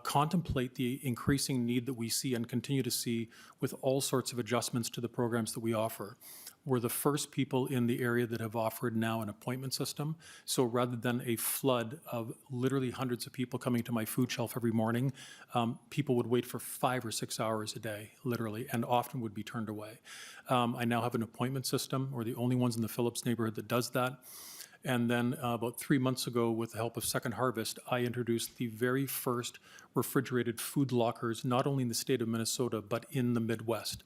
contemplate the increasing need that we see and continue to see with all sorts of adjustments to the programs that we offer. We're the first people in the area that have offered now an appointment system. So rather than a flood of literally hundreds of people coming to my food shelf every morning, people would wait for 5 or 6 hours a day, literally, and often would be turned away. I now have an appointment system. We're the only ones in the Phillips neighborhood that does that. And then about 3 months ago, with the help of Second Harvest, I introduced the very first refrigerated food lockers, not only in the state of Minnesota, but in the Midwest.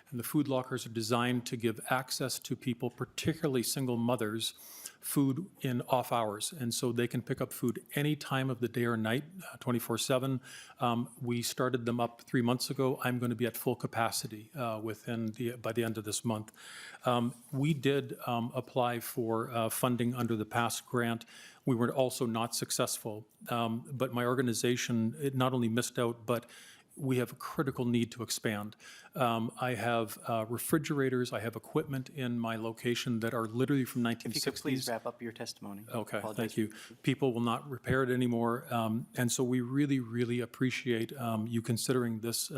And the food lockers are designed to give access to people, particularly single mothers, food in off hours. And so they can pick up food any time of the day or night, 24/7. We started them up 3 months ago. I'm going to be at full capacity by the end of this month. We did apply for funding under the past grant. We were also not successful. But my organization, it not only missed out, but we have a critical need to expand. I have refrigerators, I have equipment in my location that are literally from 1960s. If you could please wrap up your testimony. Okay, Apologize. thank you. People will not repair it anymore, and so we really, really appreciate you considering this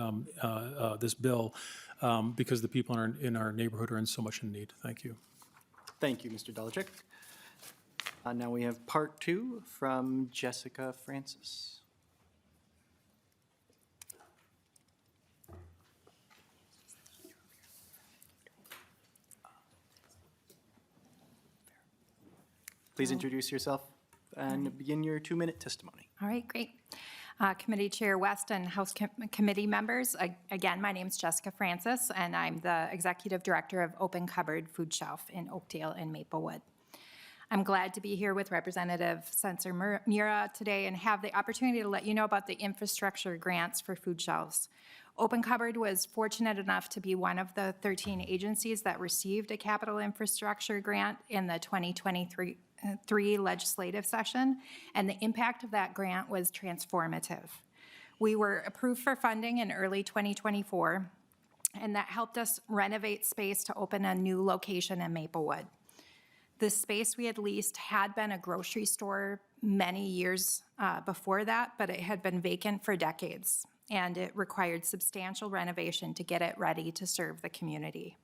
this bill because the people in our neighborhood are in so much in need. Thank you. Thank you, Mr. Dolachek. Now we have part 2 from Jessica Francis. Please introduce yourself and begin your 2-minute testimony. All right, great. Committee Chair West and House Committee members, again, my name is Jessica Francis, and I'm the Executive Director of Open Cupboard Food Shelf in Oakdale and Maplewood. I'm glad to be here with Representative Sencer-Mura today and have the opportunity to let you know about the infrastructure grants for food shelves. Open Cupboard was fortunate enough to be one of the 13 agencies that received a capital infrastructure grant in the 2023 legislative session, and the impact of that grant was transformative. We were approved for funding in early 2024, and that helped us renovate space to open a new location in Maplewood. The space we had leased had been a grocery store many years before that, but it had been vacant for decades, and it required substantial renovation to get it ready to serve the community.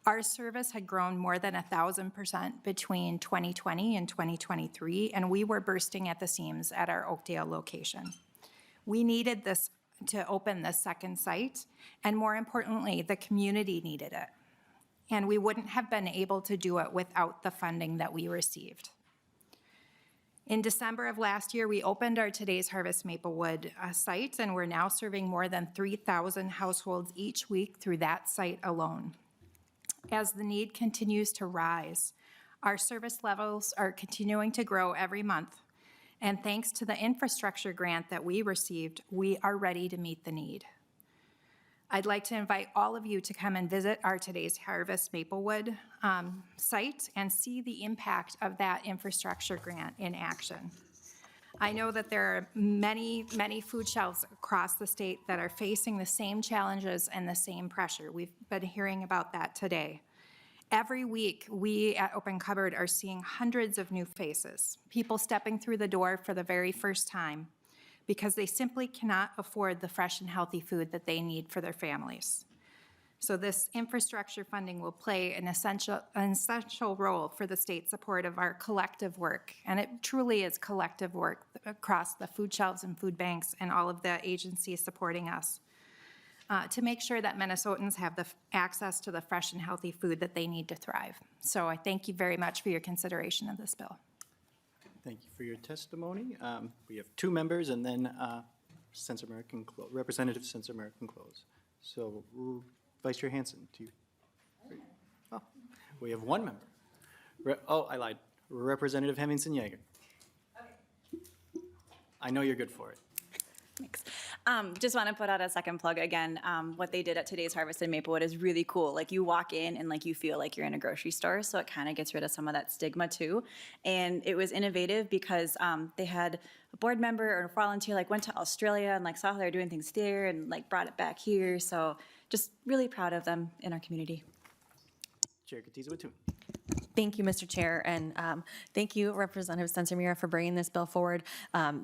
Our service had grown more than 1,000% between 2020 and 2023, and we were bursting at the seams at our Oakdale location. We needed this to open the second site, and more importantly, the community needed it. And we wouldn't have been able to do it without the funding that we received. In December of last year, we opened our Today's Harvest Maplewood site, and we're now serving more than 3,000 households each week through that site alone. As the need continues to rise, our service levels are continuing to grow every month. And thanks to the infrastructure grant that we received, we are ready to meet the need. I'd like to invite all of you to come and visit our Today's Harvest Maplewood site and see the impact of that infrastructure grant in action. I know that there are many, many food shelves across the state that are facing the same challenges and the same pressure. We've been hearing about that today. Every week, we at Open Cupboard are seeing hundreds of new faces, people stepping through the door for the very first time because they simply cannot afford the fresh and healthy food that they need for their families. So this infrastructure funding will play an essential role for the state's support of our collective work. And it truly is collective work across the food shelves and food banks and all of the agencies supporting us to make sure that Minnesotans have the access to the fresh and healthy food that they need to thrive. So I thank you very much for your consideration of this bill. Thank you for your testimony. We have 2 members, and then Sencer-Mura can Representative Sencer-Mura can close. So Vice Chair Hansen, do you? Oh, we have one member. Oh, I lied. Representative Hemmingsen-Jaeger. I know you're good for it. Thanks. Just want to put out a second plug again. What they did at today's Harvest in Maplewood is really cool. Like you walk in and like you feel like you're in a grocery store, so it kind of gets rid of some of that stigma too. And it was innovative because they had a board member or a volunteer like went to Australia and like saw how they're doing things there and like brought it back here. So just really proud of them in our community. Chair Katiza-Watun. Thank you, Mr. Chair, and thank you, Representative Sencer-Mura, for bringing this bill forward. All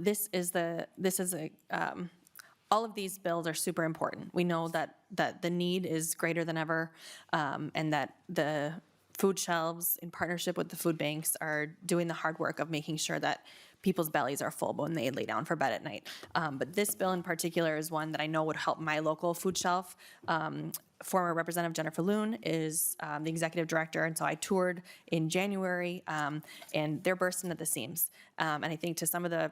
of these bills are super important. We know that the need is greater than ever, and that the food shelves, in partnership with the food banks, are doing the hard work of making sure that people's bellies are full when they lay down for bed at night. But this bill in particular is one that I know would help my local food shelf. Former Representative Jennifer Loon is the executive director, and so I toured in January, and they're bursting at the seams. And I think to some of the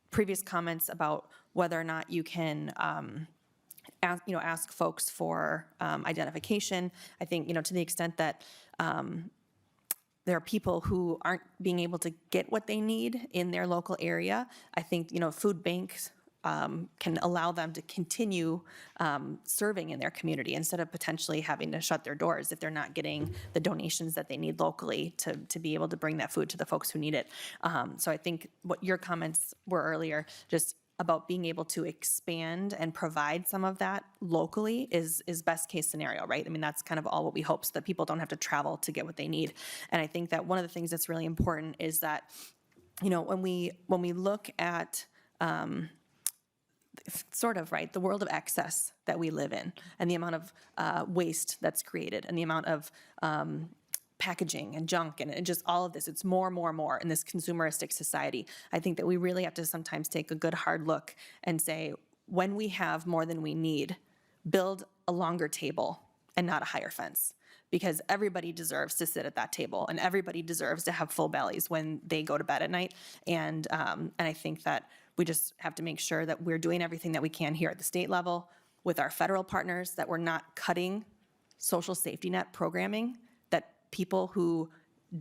previous comments about whether or not you can ask folks for identification, I think, to the extent that there are people who aren't being able to get what they need in their local area, I think, food banks can allow them to continue serving in their community instead of potentially having to shut their doors if they're not getting the donations that they need locally to be able to bring that food to the folks who need it. So I think what your comments were earlier, just about being able to expand and provide some of that locally is best case scenario, right? I mean, that's kind of all what we hope, so that people don't have to travel to get what they need. And I think that one of the things that's really important is that, when we look at sort of, right, the world of excess that we live in, and the amount of waste that's created, and the amount of packaging and junk and just all of this, it's more in this consumeristic society. I think that we really have to sometimes take a good hard look and say, when we have more than we need, build a longer table and not a higher fence. Because everybody deserves to sit at that table, and everybody deserves to have full bellies when they go to bed at night. And I think that we just have to make sure that we're doing everything that we can here at the state level with our federal partners, that we're not cutting social safety net programming, that people who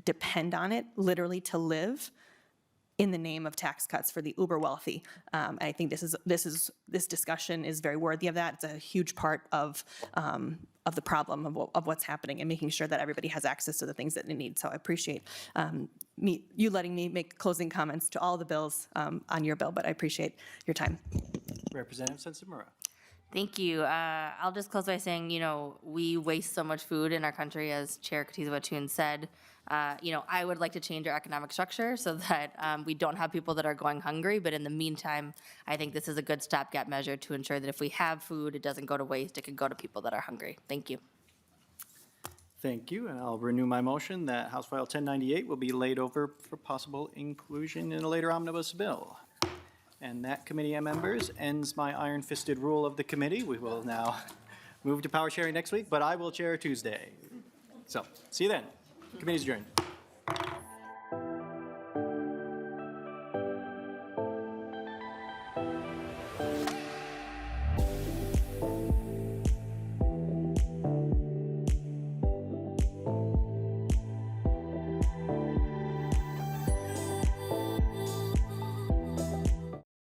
depend on it literally to live in the name of tax cuts for the uber wealthy. And I think this discussion is very worthy of that. It's a huge part of the problem of what's happening, and making sure that everybody has access to the things that they need. So I appreciate you letting me make closing comments to all the bills on your bill, but I appreciate your time. Representative Sencer-Mura. Thank you. I'll just close by saying, we waste so much food in our country, as Chair Katiza-Watun said. I would like to change our economic structure so that we don't have people that are going hungry. But in the meantime, I think this is a good stopgap measure to ensure that if we have food, it doesn't go to waste. It can go to people that are hungry. Thank you. Thank you, and I'll renew my motion that House File 1098 will be laid over for possible inclusion in a later omnibus bill. And that, committee members, ends my iron-fisted rule of the committee. We will now move to power sharing next week, but I will chair Tuesday. So, see you then. Committee's adjourned.